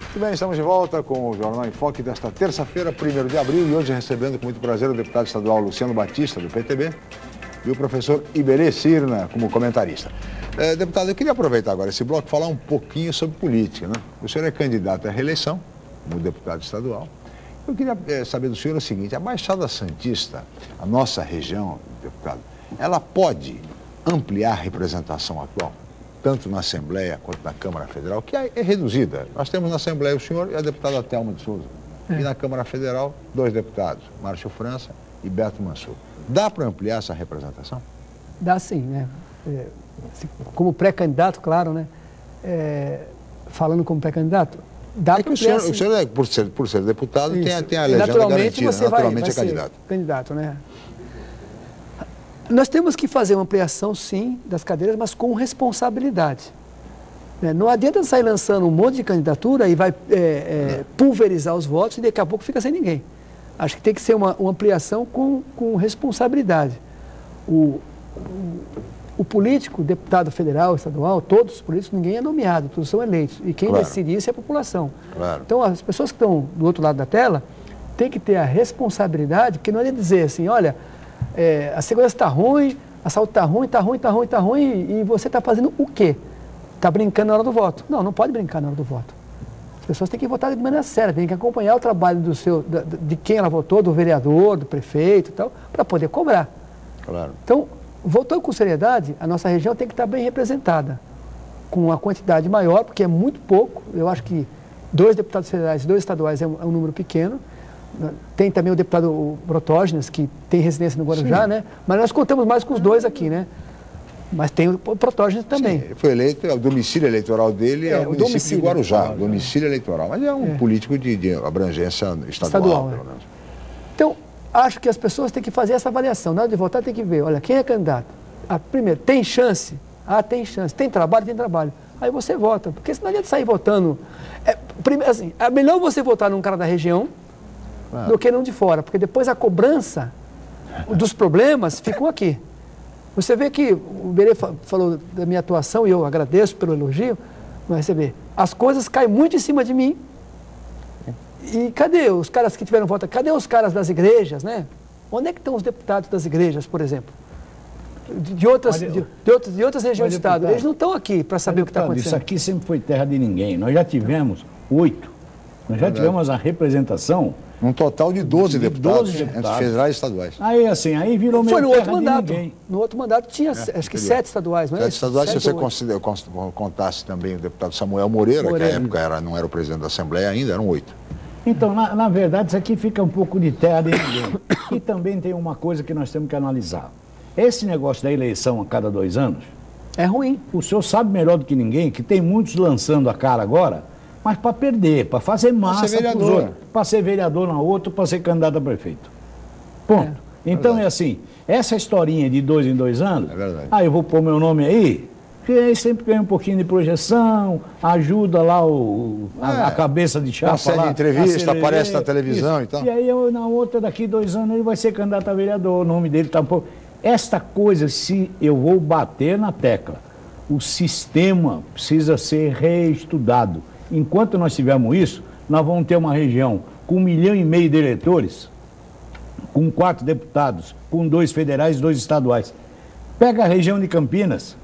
Speaker 2: Muito bem, estamos de volta com o Jornal em Foque desta terça-feira, 1º de abril, e hoje recebendo com muito prazer o deputado estadual Luciano Batista, do PTB, e o professor Iberê Cirna como comentarista. Deputado, eu queria aproveitar agora esse bloco e falar um pouquinho sobre política, né? O senhor é candidato à reeleição como deputado estadual. Eu queria saber do senhor o seguinte: a Baixada Santista, a nossa região, deputado, ela pode ampliar a representação atual, tanto na Assembleia quanto na Câmara Federal, que é reduzida. Nós temos na Assembleia o senhor e a deputada Thelma de Souza. E na Câmara Federal, 2 deputados, Márcio França e Beto Mansur. Dá para ampliar essa representação?
Speaker 8: Dá sim, né? Como pré-candidato, claro, né? Falando como pré-candidato, dá para ampliar.
Speaker 2: O senhor por ser deputado, tem a legenda garantida, naturalmente é
Speaker 8: candidato, né? Nós temos que fazer uma ampliação, sim, das cadeiras, mas com responsabilidade. Não adianta sair lançando um monte de candidatura e vai pulverizar os votos e daqui a pouco fica sem ninguém. Acho que tem que ser uma ampliação com responsabilidade. O político, deputado federal, estadual, todos os políticos, ninguém é nomeado, todos são eleitos. E quem decide isso é a população.
Speaker 2: Claro.
Speaker 8: Então, as pessoas que estão do outro lado da tela têm que ter a responsabilidade, porque não é dizer assim, olha, a segurança está ruim, a saúde está ruim, e você está fazendo o quê? Está brincando na hora do voto. Não pode brincar na hora do voto. As pessoas têm que votar de maneira séria, têm que acompanhar o trabalho de quem ela votou, do vereador, do prefeito e tal, para poder cobrar.
Speaker 2: Claro.
Speaker 8: Então, voltando com seriedade, a nossa região tem que estar bem representada, com uma quantidade maior, porque é muito pouco. Eu acho que 2 deputados federais e 2 estaduais é um número pequeno, Tem também o deputado Protógenes, que tem residência no Guarujá, né? Mas nós contamos mais com os dois aqui, né? Mas tem o Protógenes também.
Speaker 2: Sim, foi eleito, o domicílio eleitoral dele é o município de Guarujá, domicílio eleitoral. Mas é um político de abrangência estadual, pelo menos.
Speaker 8: Então, acho que as pessoas têm que fazer essa avaliação. Na hora de votar, tem que ver, olha, quem é candidato? Primeiro, tem chance? Tem chance. Tem trabalho? Tem trabalho. Aí você vota, porque senão não adianta sair votando. Primeiro, assim, é melhor você votar num cara da região do que num de fora, porque depois a cobrança dos problemas ficam aqui. Você vê que o Berê falou da minha atuação, e eu agradeço pelo elogio, mas você vê, as coisas caem muito em cima de mim. E cadê os caras que tiveram voto? Cadê os caras das igrejas, né? Onde é que estão os deputados das igrejas, por exemplo? De outras regiões do Estado. Eles não estão aqui para saber o que está acontecendo.
Speaker 9: Isso aqui sempre foi terra de ninguém. Nós já tivemos 8. Nós já tivemos a representação.
Speaker 2: Um total de 12 deputados, entre federais e estaduais.
Speaker 9: Aí, assim, aí virou meio
Speaker 8: terra
Speaker 9: de
Speaker 8: mandato.
Speaker 9: ninguém.
Speaker 8: No outro mandato tinha, acho que 7 estaduais, não é?
Speaker 2: 7 estaduais, se você contasse também o deputado Samuel Moreira, que na época não era o presidente da Assembleia ainda, eram 8.
Speaker 9: Então, na verdade, isso aqui fica um pouco de terra de ninguém. E também tem uma coisa que nós temos que analisar. Esse negócio da eleição a cada 2 anos...
Speaker 8: É ruim.
Speaker 9: O senhor sabe melhor do que ninguém que tem muitos lançando a cara agora, mas para perder, para fazer massa para os outros. Para ser vereador na outra, para ser candidato a prefeito. Ponto. Então é assim, essa historinha de 2 em 2 anos, eu vou pôr meu nome aí, que aí sempre ganha um pouquinho de projeção, ajuda lá a cabeça de chapa.
Speaker 2: Uma série de entrevista, aparece na televisão e tal.
Speaker 9: E aí na outra, daqui 2 anos, ele vai ser candidato a vereador, o nome dele está um pouco... Esta coisa, se eu vou bater na tecla, o sistema precisa ser reestudado. Enquanto nós tivermos isso, nós vamos ter uma região com 1,5 milhão de eleitores, com 4 deputados, com 2 federais e 2 estaduais. Pega a região de Campinas,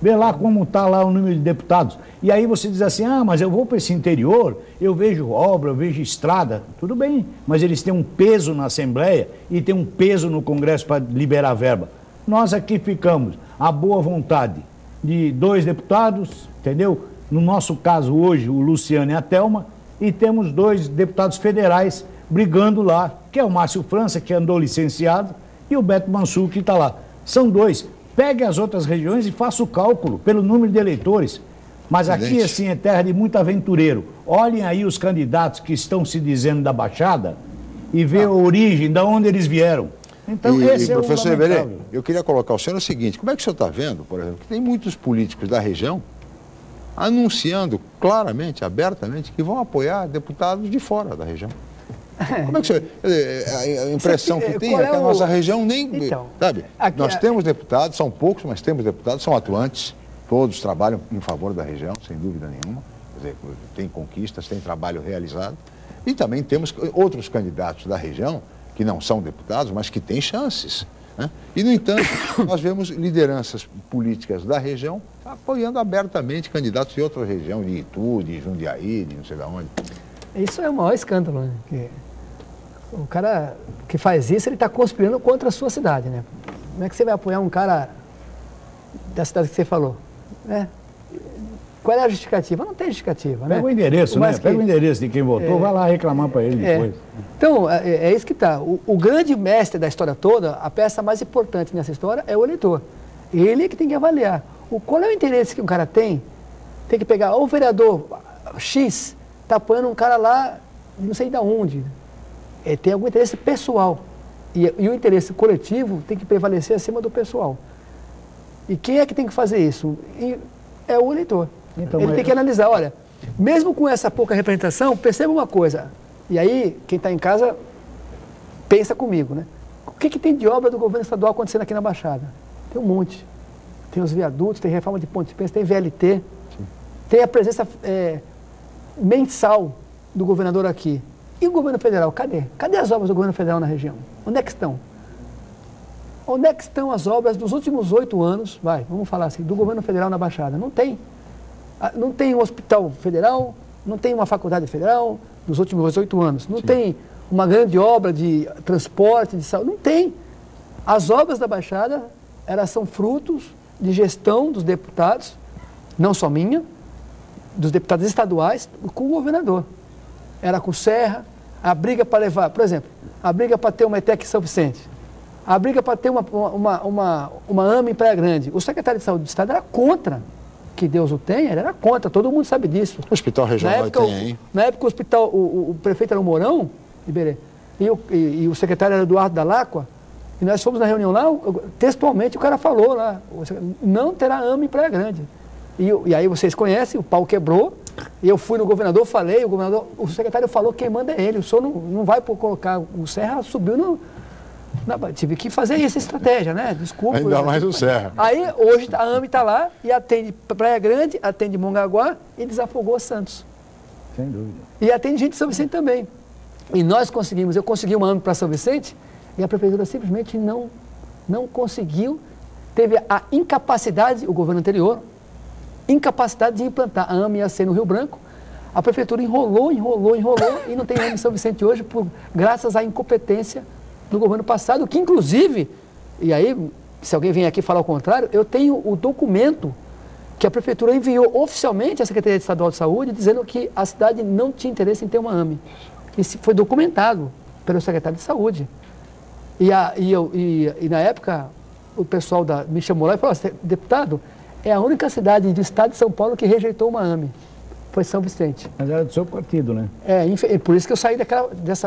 Speaker 9: vê lá como está lá o número de deputados. E aí você diz assim, mas eu vou para esse interior, eu vejo obra, eu vejo estrada. Tudo bem, mas eles têm um peso na Assembleia e têm um peso no Congresso para liberar verba. Nós aqui ficamos à boa vontade de 2 deputados, entendeu? No nosso caso hoje, o Luciano e a Thelma, e temos 2 deputados federais brigando lá, que é o Márcio França, que andou licenciado, e o Beto Mansur, que está lá. São 2. Pegue as outras regiões e faça o cálculo pelo número de eleitores. Mas aqui, assim, é terra de muito aventureiro. Olhem aí os candidatos que estão se dizendo da Baixada e vê a origem, de onde eles vieram. Então, esse é o
Speaker 2: professor Iberê, eu queria colocar o senhor o seguinte, como é que o senhor está vendo, por exemplo, que tem muitos políticos da região anunciando claramente, abertamente, que vão apoiar deputados de fora da região. Como é que a impressão que tem é que a nossa região nem...
Speaker 8: Então,
Speaker 2: sabe, nós temos deputados, são poucos, mas temos deputados, são atuantes, todos trabalham em favor da região, sem dúvida nenhuma. Quer dizer, tem conquistas, tem trabalho realizado. E também temos outros candidatos da região, que não são deputados, mas que têm chances. Né? E, no entanto, nós vemos lideranças políticas da região apoiando abertamente candidatos de outra região, de Itu, de Jundiaí, de não sei de onde.
Speaker 8: Isso é o maior escândalo, né? Que o cara que faz isso, ele está conspirando contra a sua cidade, né? Como é que você vai apoiar um cara da cidade que você falou? Né? Qual é a justificativa? Não tem justificativa, né?
Speaker 9: Pega o endereço, né? Pega o endereço de quem votou, vai lá reclamar para ele depois.
Speaker 8: Então, é isso que está. O grande mestre da história toda, a peça mais importante nessa história é o eleitor. Ele é que tem que avaliar. Qual é o interesse que um cara tem? Tem que pegar o vereador X, está apoiando um cara lá, não sei de onde. Tem algum interesse pessoal. E o interesse coletivo tem que prevalecer acima do pessoal. E quem é que tem que fazer isso? É o eleitor. Então, ele tem que analisar, olha, mesmo com essa pouca representação, perceba uma coisa. E aí, quem está em casa, pensa comigo, né? O que tem de obra do governo estadual acontecendo aqui na Baixada? Tem um monte. Tem os viadutos, tem reforma de ponte de pensa, tem VLT, tem a presença mensal do governador aqui. E o governo federal, cadê? Cadê as obras do governo federal na região? Onde é que estão? Onde é que estão as obras dos últimos 8 anos, vamos falar assim, do governo federal na Baixada? Não tem. Não tem um hospital federal, não tem uma faculdade federal dos últimos 8 anos, não tem uma grande obra de transporte, de saúde, não tem. As obras da Baixada, elas são frutos de gestão dos deputados, não só minha, dos deputados estaduais, com o governador. Era com Serra, a briga para levar, por exemplo, a briga para ter uma ETEC em São Vicente, a briga para ter uma AME em Praia Grande. O secretário de Saúde do Estado era contra, que Deus o tenha, ele era contra, todo mundo sabe disso.
Speaker 2: O hospital regional tem, hein?
Speaker 8: Na época o prefeito era o Mourão, Iberê, e o secretário era Eduardo Dalacqua, e nós fomos na reunião lá, textualmente o cara falou lá, não terá AME em Praia Grande. E aí vocês conhecem, o pau quebrou, e eu fui no governador, falei, o secretário falou quem manda é ele, o senhor não vai colocar, o Serra subiu tive que fazer essa estratégia, né? Desculpa.
Speaker 2: Ainda mais o Serra.
Speaker 8: Aí, hoje, a AME está lá e atende Praia Grande, atende Mongaguá e desafogou Santos.
Speaker 9: Sem dúvida.
Speaker 8: E atende gente de São Vicente também. E eu consegui uma AME para São Vicente e a prefeitura simplesmente não conseguiu, teve a incapacidade, o governo anterior, incapacidade de implantar. A AME ia ser no Rio Branco, a prefeitura enrolou e não tem AME em São Vicente hoje, graças à incompetência do governo passado, que inclusive, e aí, se alguém vem aqui falar o contrário, eu tenho o documento que a prefeitura enviou oficialmente à Secretaria Estadual de Saúde, dizendo que a cidade não tinha interesse em ter uma AME. Isso foi documentado pelo secretário de Saúde. E na época, o pessoal me chamou lá e falou, deputado, é a única cidade do estado de São Paulo que rejeitou uma AME. Foi São Vicente.
Speaker 9: Mas era do seu partido, né?
Speaker 8: Por isso que eu saí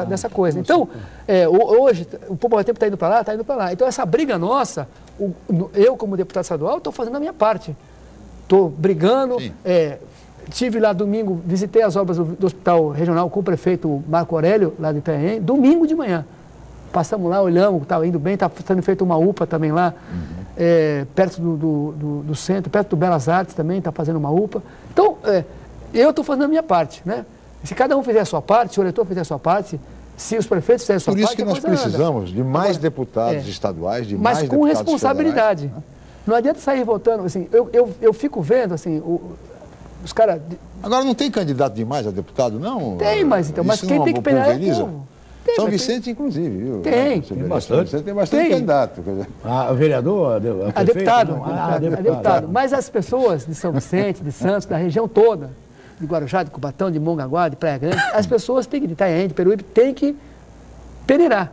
Speaker 8: dessa coisa. Então, hoje, o Povo Tempo está indo para lá, está indo para lá. Então, essa briga nossa, eu como deputado estadual, estou fazendo a minha parte. Estou brigando, estive lá domingo, visitei as obras do Hospital Regional com o prefeito Marco Aurélio, lá de Itanhaém, domingo de manhã. Passamos lá, olhamos, estava indo bem, está sendo feita uma UPA também lá, perto do centro, perto do Belas Artes também, está fazendo uma UPA. Então, eu estou fazendo a minha parte, né? Se cada um fizer a sua parte, se o eleitor fizer a sua parte, se os prefeitos fizerem a sua parte...
Speaker 2: Por isso que nós precisamos de mais deputados estaduais, de mais deputados
Speaker 8: federais. Mas com responsabilidade. Federais. Não adianta sair votando, assim, eu fico vendo, assim, os caras...
Speaker 2: Agora não tem candidato demais a deputado, não?
Speaker 8: Tem, mas quem tem que pelear é o povo.
Speaker 2: São Vicente, inclusive, viu?
Speaker 8: Tem.
Speaker 2: Tem bastante candidato.
Speaker 9: O vereador?
Speaker 8: A deputado. Mas as pessoas de São Vicente, de Santos, da região toda, de Guarujá, de Cubatão, de Mongaguá, de Praia Grande, as pessoas têm que, de Itanhaém, de Peruíbe, têm que peneirar.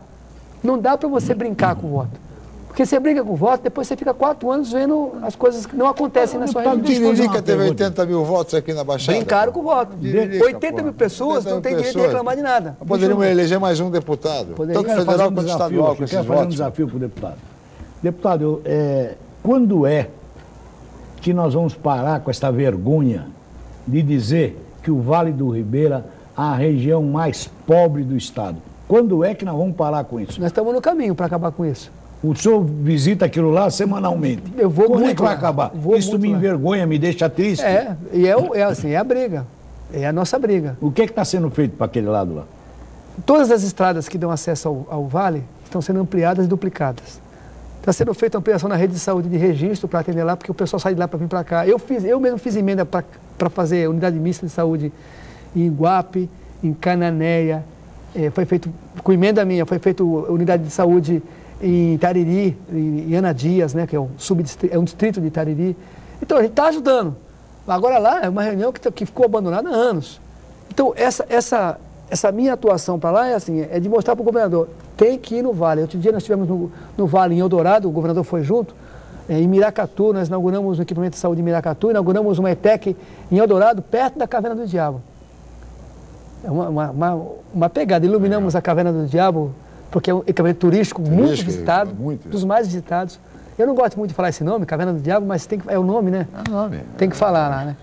Speaker 8: Não dá para você brincar com o voto. Porque você brinca com o voto, depois você fica 4 anos vendo as coisas que não acontecem na sua região.
Speaker 2: Tiririca teve 80 mil votos aqui na Baixada.
Speaker 8: Brincaram com o voto. 80 mil pessoas não têm direito de reclamar de nada.
Speaker 2: Poderíamos eleger mais um deputado. Tanto federal quanto estadual com esses votos.
Speaker 9: Eu quero fazer um desafio para o deputado. Deputado, quando é que nós vamos parar com essa vergonha de dizer que o Vale do Ribeira é a região mais pobre do estado? Quando é que nós vamos parar com isso?
Speaker 8: Nós estamos no caminho para acabar com isso.
Speaker 9: O senhor visita aquilo lá semanalmente.
Speaker 8: Eu vou
Speaker 9: Quando
Speaker 8: muito
Speaker 9: é que vai acabar? Isso me envergonha, me deixa triste.
Speaker 8: É a briga. É a nossa briga.
Speaker 9: O que está sendo feito para aquele lado lá?
Speaker 8: Todas as estradas que dão acesso ao vale estão sendo ampliadas e duplicadas. Está sendo feita ampliação na rede de saúde de registro para atender lá, porque o pessoal sai de lá para vir para cá. Eu mesmo fiz emenda para fazer unidade mista de saúde em Iguape, em Cananéia. Foi feito, com emenda minha, foi feita unidade de saúde em Itariri, em Ana Dias, né, que é um distrito de Itariri. Então, a gente está ajudando. Agora lá é uma reunião que ficou abandonada há anos. Então, essa minha atuação para lá é de mostrar para o governador, tem que ir no Vale. Outro dia nós estivemos no Vale, em Eldorado, o governador foi junto. Em Miracatu, nós inauguramos um equipamento de saúde em Miracatu, inauguramos uma ETEC em Eldorado, perto da Caverna do Diabo. É uma pegada. Iluminamos a Caverna do Diabo, porque é um equipamento turístico muito visitado, dos mais visitados. Eu não gosto muito de falar esse nome, Caverna do Diabo, mas é o nome, né?
Speaker 2: É o nome.
Speaker 8: Tem que falar lá, né?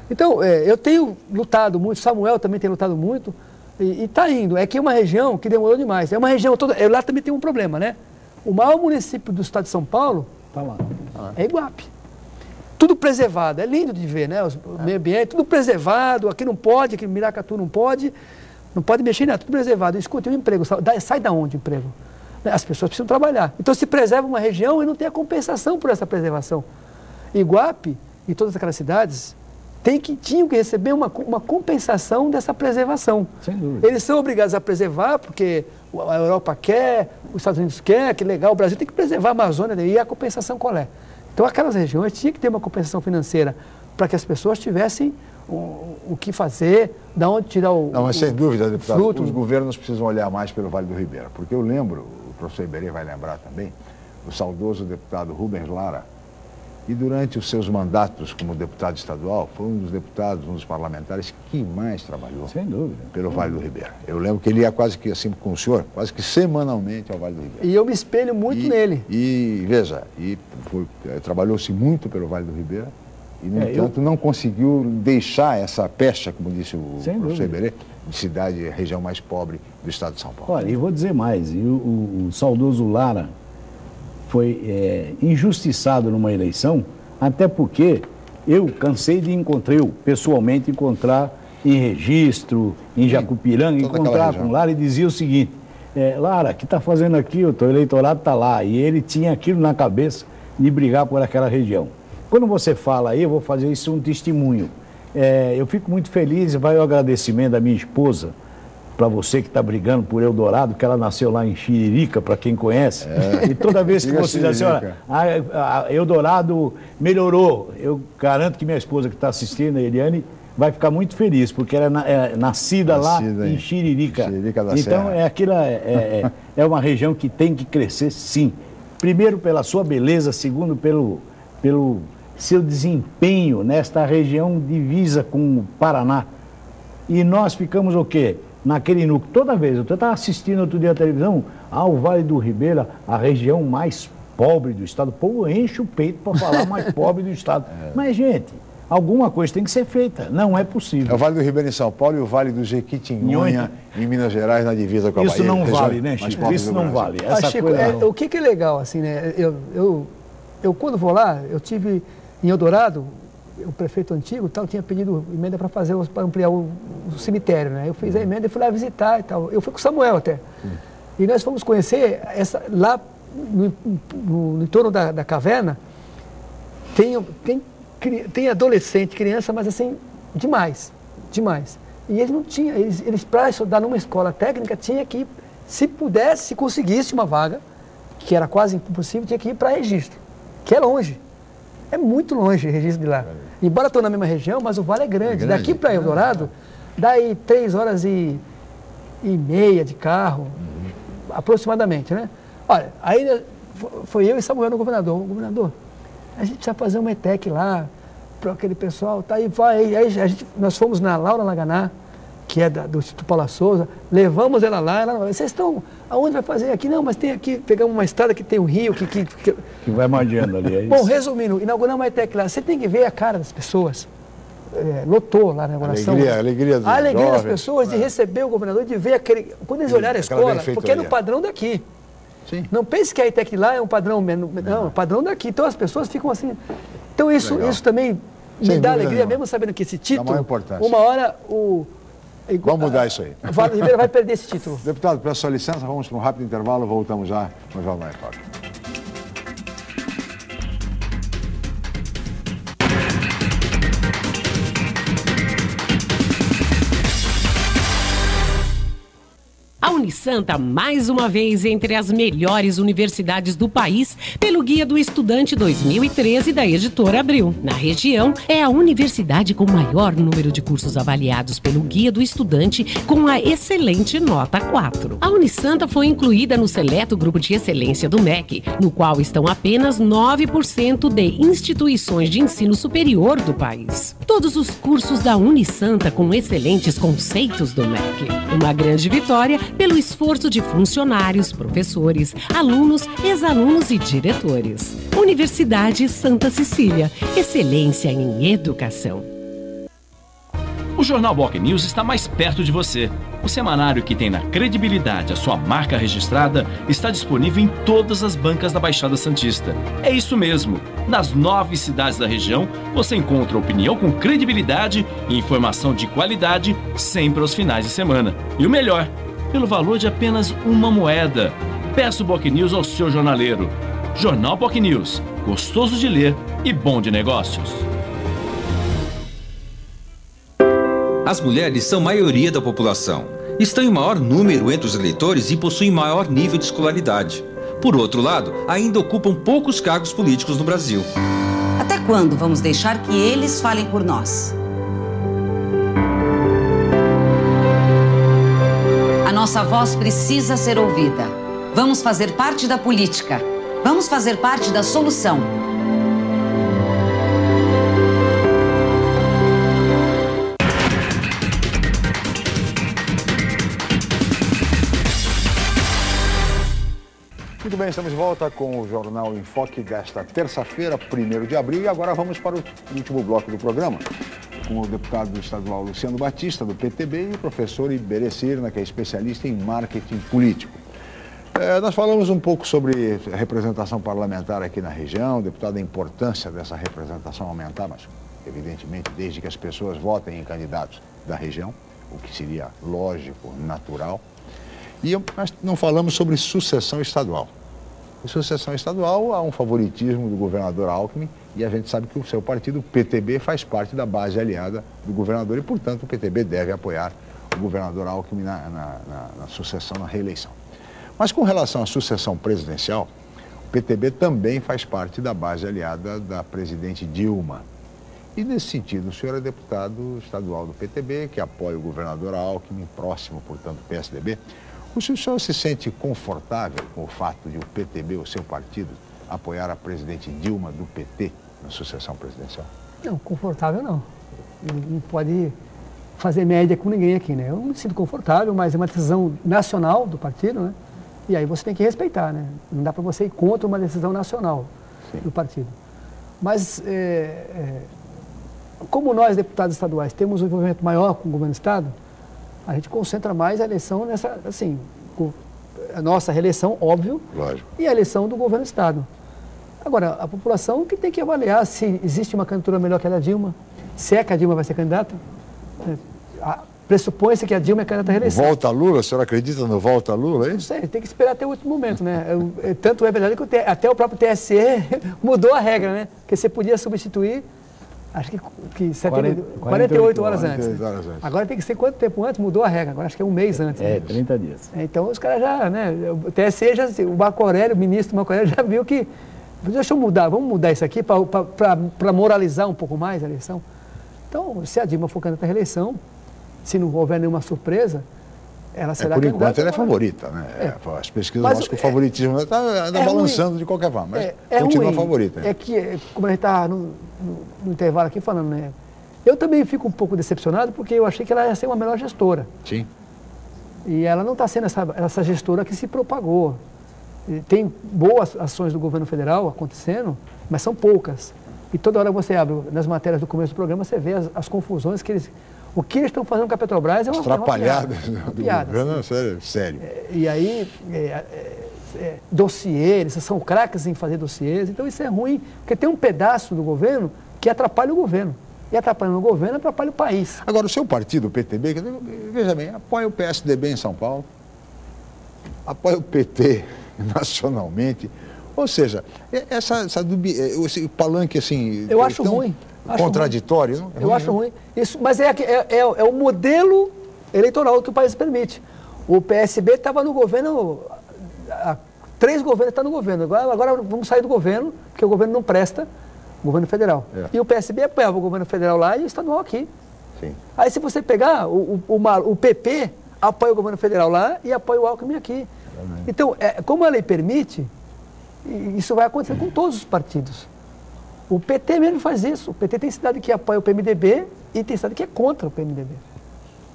Speaker 8: Então, eu tenho lutado muito, Samuel também tem lutado muito, e está indo. É que é uma região que demorou demais. É uma região toda. Lá também tem um problema, né? O maior município do estado de São Paulo é Iguape. Tudo preservado, é lindo de ver, né? O meio ambiente, tudo preservado, aqui não pode, aqui em Miracatu não pode mexer em nada, tudo preservado. Escuta, o emprego, sai da onde o emprego? As pessoas precisam trabalhar. Então se preserva uma região e não tem a compensação por essa preservação. Iguape e todas aquelas cidades tinham que receber uma compensação dessa preservação.
Speaker 9: Sem dúvida.
Speaker 8: Eles são obrigados a preservar porque a Europa quer, os Estados Unidos quer, que legal, o Brasil tem que preservar a Amazônia, e a compensação qual é? Então aquelas regiões tinham que ter uma compensação financeira para que as pessoas tivessem o que fazer, de onde tirar o
Speaker 2: Não, mas sem dúvida, deputado,
Speaker 8: fruto.
Speaker 2: os governos precisam olhar mais pelo Vale do Ribeira, porque eu lembro, o professor Iberê vai lembrar também, o saudoso deputado Rubens Lara, e durante os seus mandatos como deputado estadual, foi um dos deputados, um dos parlamentares que mais trabalhou
Speaker 9: Sem dúvida.
Speaker 2: pelo Vale do Ribeira. Eu lembro que ele ia quase que assim com o senhor, quase que semanalmente ao Vale do Ribeira.
Speaker 8: E eu me espelho muito nele.
Speaker 2: E veja, trabalhou-se muito pelo Vale do Ribeira e, no entanto, não conseguiu deixar essa pecha, como disse o professor Iberê, de cidade, região mais pobre do estado de São Paulo.
Speaker 9: Olha, e vou dizer mais, o saudoso Lara foi injustiçado numa eleição, até porque eu cansei de pessoalmente encontrar em registro, em Jacupiranga, encontrar com Lara e dizia o seguinte, Lara, o que está fazendo aqui? O teu eleitorado está lá. E ele tinha aquilo na cabeça de brigar por aquela região. Quando você fala aí, eu vou fazer isso um testemunho. Eu fico muito feliz e vai o agradecimento da minha esposa, para você que está brigando por Eldorado, que ela nasceu lá em Xiririca, para quem conhece. E toda vez que você diz assim, olha, Eldorado melhorou, eu garanto que minha esposa que está assistindo, a Eliane, vai ficar muito feliz, porque ela é nascida lá em Xiririca. Então, é uma região que tem que crescer, sim. Primeiro pela sua beleza, segundo pelo seu desempenho nesta região divisa com o Paraná. E nós ficamos o quê? Naquele núcleo. Toda vez, eu estava assistindo outro dia a televisão, o Vale do Ribeira, a região mais pobre do estado. O povo enche o peito para falar mais pobre do estado. Mas, gente, alguma coisa tem que ser feita. Não é possível.
Speaker 2: É o Vale do Ribeira em São Paulo e o Vale do Jequitinhonha em Minas Gerais, na divisa com a Bahia.
Speaker 9: Isso não vale, né, Chico? Isso não vale. Essa
Speaker 8: Chico,
Speaker 9: coisa
Speaker 8: o que é legal, assim, né? Eu quando vou lá, eu tive em Eldorado, o prefeito antigo tal, tinha pedido emenda para ampliar o cemitério, né? Eu fiz a emenda e fui lá visitar e tal. Eu fui com o Samuel até. E nós fomos conhecer lá no entorno da caverna, tem adolescente, criança, mas assim, demais. E eles não tinham, eles para estudar numa escola técnica, tinha que, se conseguisse uma vaga, que era quase impossível, tinha que ir para registro, que é longe. É muito longe o registro de lá. Embora estou na mesma região, mas o vale é grande. Daqui para Eldorado, dá aí 3 horas e meia de carro, aproximadamente, né? Olha, aí foi eu e Samuel no governador. Governador, a gente precisa fazer uma ETEC lá, para aquele pessoal, tá aí, vai. Aí nós fomos na Laura Laganá, que é do Instituto Paula Souza, levamos ela lá, vocês estão, aonde vai fazer? Aqui não, mas tem aqui, pegamos uma estrada que tem um rio, que
Speaker 9: vai manjando ali, é isso.
Speaker 8: Bom, resumindo, inauguramos a ETEC lá, você tem que ver a cara das pessoas, lotou lá na inauguração.
Speaker 2: A alegria
Speaker 8: das pessoas de receber o governador, de ver quando eles olharem a escola, porque é no padrão daqui. Sim. Não pense que a ETEC lá é um padrão, não, é um padrão daqui, então as pessoas ficam assim, então isso também me dá alegria, mesmo sabendo que esse título, uma hora
Speaker 2: Vamos mudar isso aí.
Speaker 8: O Vale do Ribeira vai perder esse título.
Speaker 2: Deputado, peço sua licença, vamos para um rápido intervalo, voltamos já no Jornal em Foque.
Speaker 10: A Unisanta, mais uma vez, entre as melhores universidades do país, pelo Guia do Estudante 2013 da Editora Abril. Na região, é a universidade com maior número de cursos avaliados pelo Guia do Estudante, com a excelente nota 4. A Unisanta foi incluída no seleto grupo de excelência do MEC, no qual estão apenas 9% de instituições de ensino superior do país. Todos os cursos da Unisanta com excelentes conceitos do MEC. Uma grande vitória pelo esforço de funcionários, professores, alunos, ex-alunos e diretores. Universidade Santa Cecília, excelência em educação.
Speaker 1: O Jornal Boc News está mais perto de você. O semanário que tem na credibilidade a sua marca registrada está disponível em todas as bancas da Baixada Santista. É isso mesmo. Nas 9 cidades da região, você encontra opinião com credibilidade e informação de qualidade sempre aos finais de semana. E o melhor, pelo valor de apenas uma moeda. Peça o Boc News ao seu jornaleiro. Jornal Boc News, gostoso de ler e bom de negócios.
Speaker 11: As mulheres são maioria da população. Estão em maior número entre os eleitores e possuem maior nível de escolaridade. Por outro lado, ainda ocupam poucos cargos políticos no Brasil.
Speaker 12: Até quando vamos deixar que eles falem por nós? Nossa voz precisa ser ouvida. Vamos fazer parte da política. Vamos fazer parte da solução.
Speaker 2: Muito bem, estamos de volta com o Jornal em Foque desta terça-feira, 1º de abril, e agora vamos para o último bloco do programa, com o deputado estadual Luciano Batista, do PTB, e o professor Iberê Cirna, que é especialista em marketing político. Nós falamos um pouco sobre a representação parlamentar aqui na região, deputado, a importância dessa representação aumentar, mas evidentemente desde que as pessoas votem em candidatos da região, o que seria lógico, natural. E nós não falamos sobre sucessão estadual. Em sucessão estadual há um favoritismo do governador Alckmin e a gente sabe que o seu partido, o PTB, faz parte da base aliada do governador e, portanto, o PTB deve apoiar o governador Alckmin na sucessão, na reeleição. Mas com relação à sucessão presidencial, o PTB também faz parte da base aliada da presidente Dilma. E nesse sentido, o senhor é deputado estadual do PTB, que apoia o governador Alckmin, próximo, portanto, do PSDB. O senhor se sente confortável com o fato de o PTB, o seu partido, apoiar a presidente Dilma do PT na sucessão presidencial?
Speaker 8: Não, confortável não. Não pode fazer média com ninguém aqui, né? Eu não me sinto confortável, mas é uma decisão nacional do partido, né? E aí você tem que respeitar, né? Não dá para você ir contra uma decisão nacional do partido. Mas, como nós, deputados estaduais, temos um envolvimento maior com o governo do Estado, a gente concentra mais a eleição nessa, assim, a nossa reeleição, óbvio,
Speaker 2: lógico, e
Speaker 8: a eleição do governo do Estado. Agora, a população que tem que avaliar se existe uma candidatura melhor que a da Dilma, se é que a Dilma vai ser candidata. Pressupõe-se que a Dilma é candidata à reeleição.
Speaker 2: Volta Lula? O senhor acredita no volta Lula, hein?
Speaker 8: Não sei, tem que esperar até o último momento, né? Tanto é verdade que até o próprio TSE mudou a regra, né? Porque você podia substituir, acho que 48 horas antes. Agora tem que ser quanto tempo antes? Mudou a regra, agora acho que é um mês antes.
Speaker 9: 30 dias.
Speaker 8: Então os caras já, né? O TSE, o Marco Aurélio, o ministro Marco Aurélio já viu que, deixa eu mudar, vamos mudar isso aqui para moralizar um pouco mais a eleição. Então, se a Dilma for candidata à reeleição, se não houver nenhuma surpresa, ela será
Speaker 2: por
Speaker 8: candidata.
Speaker 2: enquanto ela é favorita, né? As pesquisas mostram que o favoritismo anda balançando ruim, de qualquer forma, mas continua favorita.
Speaker 8: É que, como a gente está no intervalo aqui falando, né? Eu também fico um pouco decepcionado porque eu achei que ela ia ser uma melhor gestora.
Speaker 2: Sim.
Speaker 8: E ela não está sendo essa gestora que se propagou. E tem boas ações do governo federal acontecendo, mas são poucas. E toda hora você abre, nas matérias do começo do programa, você vê as confusões que eles... O que eles estão fazendo com a Petrobras é uma
Speaker 2: atrapalhada do
Speaker 8: piada,
Speaker 2: governo, sério.
Speaker 8: E aí, dossiê, eles são craques em fazer dossiês, então isso é ruim, porque tem um pedaço do governo que atrapalha o governo. E atrapalhando o governo, atrapalha o país.
Speaker 2: Agora, o seu partido, o PTB, veja bem, apoia o PSDB em São Paulo, apoia o PT nacionalmente, ou seja, esse palanque assim...
Speaker 8: Eu acho ruim.
Speaker 2: Contraditório, não?
Speaker 8: Eu acho ruim. Isso, mas é o modelo eleitoral que o país permite. O PSB estava no governo, 3 governos estão no governo. Agora vamos sair do governo, porque o governo não presta, o governo federal. E o PSB apoiava o governo federal lá e o estadual aqui.
Speaker 2: Sim.
Speaker 8: Aí se você pegar, o PP apoia o governo federal lá e apoia o Alckmin aqui. Então, como a lei permite, isso vai acontecer com todos os partidos. O PT mesmo faz isso. O PT tem cidade que apoia o PMDB e tem cidade que é contra o PMDB.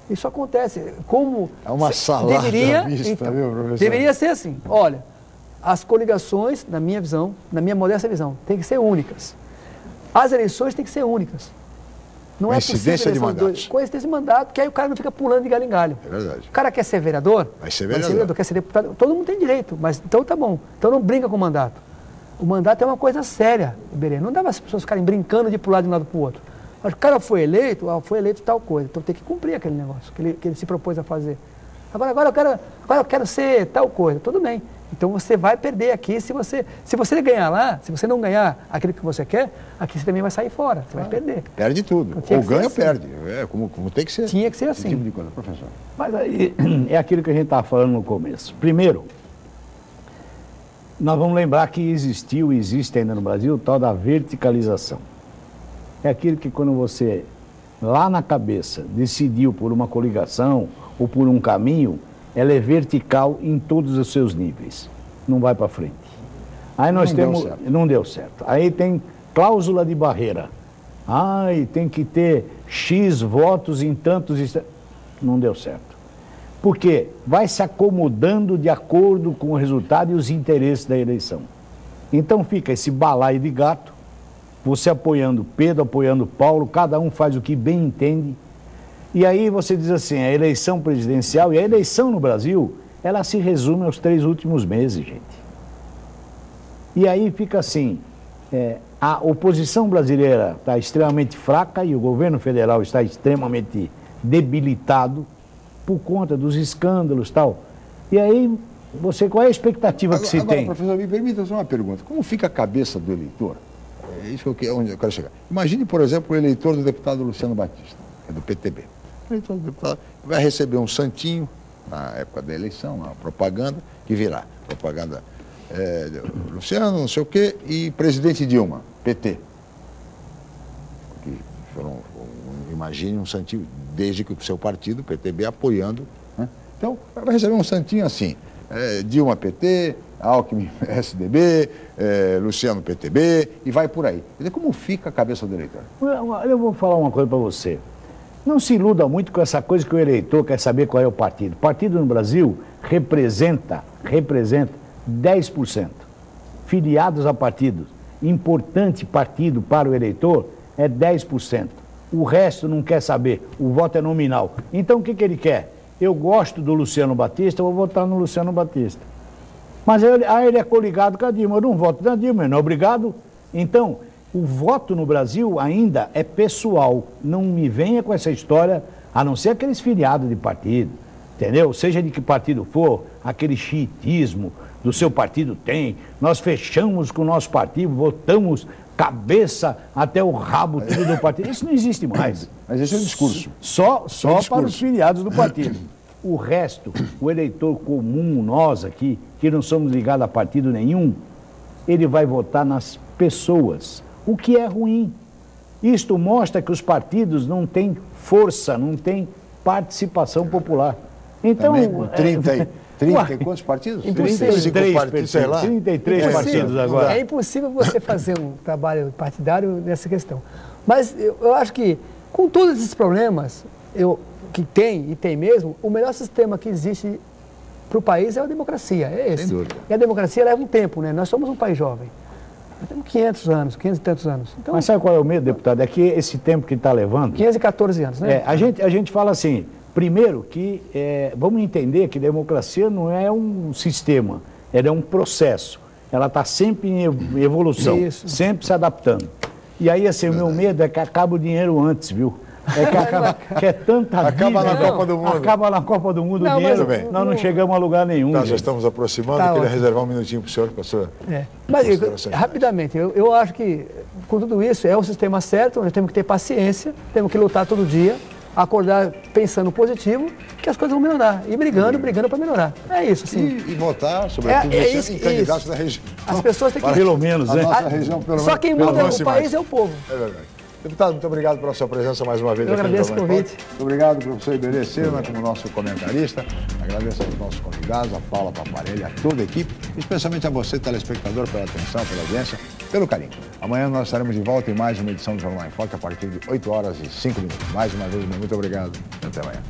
Speaker 8: Isso acontece. Como
Speaker 2: é uma salada mista, viu, professor?
Speaker 8: Deveria ser assim. Olha, as coligações, na minha visão, na minha modesta visão, tem que ser únicas. As eleições têm que ser únicas. Não é possível
Speaker 2: coincidência de mandatos.
Speaker 8: Coincidência de mandato, que aí o cara não fica pulando de galho em galho.
Speaker 2: É verdade.
Speaker 8: O cara quer ser vereador?
Speaker 2: Vai ser vereador.
Speaker 8: Quer ser deputado? Todo mundo tem direito, mas então tá bom. Então não brinca com o mandato. O mandato é uma coisa séria, Iberê. Não dá para as pessoas ficarem brincando de pular de um lado para o outro. Mas o cara foi eleito tal coisa. Então tem que cumprir aquele negócio que ele se propôs a fazer. Agora eu quero ser tal coisa. Tudo bem. Então você vai perder aqui se você ganhar lá, se você não ganhar aquilo que você quer, aqui você também vai sair fora. Você vai perder.
Speaker 2: Perde tudo. Ou ganha ou perde. Como tem que ser.
Speaker 8: Tinha que ser assim.
Speaker 2: Tipo de coisa, professor.
Speaker 9: Mas aí é aquilo que a gente estava falando no começo. Primeiro, nós vamos lembrar que existiu e existe ainda no Brasil o tal da verticalização. É aquilo que quando você, lá na cabeça, decidiu por uma coligação ou por um caminho, ela é vertical em todos os seus níveis. Não vai para frente. Aí nós temos... Não deu certo. Aí tem cláusula de barreira. Ai, tem que ter X votos em tantos... Não deu certo. Porque vai se acomodando de acordo com o resultado e os interesses da eleição. Então fica esse balaio de gato, você apoiando Pedro, apoiando Paulo, cada um faz o que bem entende. E aí você diz assim, a eleição presidencial e a eleição no Brasil, ela se resume aos 3 últimos meses, gente. E aí fica assim, a oposição brasileira está extremamente fraca e o governo federal está extremamente debilitado por conta dos escândalos e tal. E aí, qual é a expectativa que se tem?
Speaker 2: Professor, me permita só uma pergunta. Como fica a cabeça do eleitor? É isso onde eu quero chegar. Imagine, por exemplo, o eleitor do deputado Luciano Batista, que é do PTB. O eleitor do deputado vai receber um santinho na época da eleição, uma propaganda, que virá. Propaganda Luciano, não sei o quê, e presidente Dilma, PT. Que foram, imagine um santinho, desde que o seu partido, o PTB, apoiando. Né? Então, vai receber um santinho assim, Dilma PT, Alckmin SDB, Luciano PTB, e vai por aí. Quer dizer, como fica a cabeça do eleitor?
Speaker 9: Eu vou falar uma coisa para você. Não se iluda muito com essa coisa que o eleitor quer saber qual é o partido. O partido no Brasil representa 10%. Filiados a partidos. Importante partido para o eleitor é 10%. O resto não quer saber, o voto é nominal. Então o que ele quer? Eu gosto do Luciano Batista, eu vou votar no Luciano Batista. Mas ele é coligado com a Dilma, eu não voto na Dilma, não é obrigado. Então, o voto no Brasil ainda é pessoal. Não me venha com essa história, a não ser aqueles filiados de partido, entendeu? Seja de que partido for, aquele xiitismo do seu partido tem, nós fechamos com o nosso partido, votamos cabeça até o rabo tudo do partido. Isso não existe mais.
Speaker 2: Mas esse é o discurso.
Speaker 9: Só para os filiados do partido. O resto, o eleitor comum, nós aqui, que não somos ligados a partido nenhum, ele vai votar nas pessoas, o que é ruim. Isto mostra que os partidos não têm força, não têm participação popular. Então,
Speaker 2: com 30 e quantos partidos?
Speaker 9: 33 partidos, sei lá. 33 partidos agora.
Speaker 8: É impossível você fazer um trabalho partidário nessa questão. Mas eu acho que, com todos esses problemas que tem, e tem mesmo, o melhor sistema que existe para o país é a democracia, é esse. Sem dúvida. E a democracia leva um tempo, né? Nós somos um país jovem. Nós temos 500 e tantos anos. Então,
Speaker 9: mas sabe qual é o medo, deputado? É que esse tempo que está levando...
Speaker 8: 514 anos, né?
Speaker 9: A gente fala assim, primeiro que vamos entender que democracia não é um sistema, ela é um processo. Ela está sempre em evolução, sempre se adaptando. E aí, assim, o meu medo é que acabe o dinheiro antes, viu? Que é tanta
Speaker 2: acaba na Copa do Mundo.
Speaker 9: Acaba na Copa do Mundo o dinheiro, nós não chegamos a lugar nenhum.
Speaker 2: Tá, já estamos aproximando, eu queria reservar um minutinho para o senhor, pastor.
Speaker 8: Mas, rapidamente, eu acho que, com tudo isso, é o sistema certo, nós temos que ter paciência, temos que lutar todo dia, acordar pensando positivo, que as coisas vão melhorar. E brigando para melhorar. É isso, assim.
Speaker 2: E votar, sobretudo, em candidatos da região.
Speaker 8: As pessoas têm que...
Speaker 9: Pelo menos, né?
Speaker 2: Nossa região, pelo menos.
Speaker 8: Só quem muda o país é o povo.
Speaker 2: É verdade. Deputado, muito obrigado pela sua presença mais uma vez.
Speaker 8: Eu agradeço o convite.
Speaker 2: Muito obrigado, professor Iberê Sena, como nosso comentarista. Agradeço aos nossos convidados, a Paula Paparelli, a toda a equipe, especialmente a você, telespectador, pela atenção, pela audiência, pelo carinho. Amanhã nós estaremos de volta em mais uma edição do Jornal em Foque, a partir de 8 horas e 5 minutos. Mais uma vez, muito obrigado e até amanhã.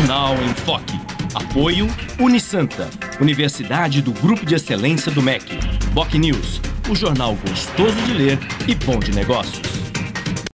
Speaker 1: Jornal em Foque. Apoio Unisanta, Universidade do Grupo de Excelência do MEC. BocNews, o jornal gostoso de ler e bom de negócios.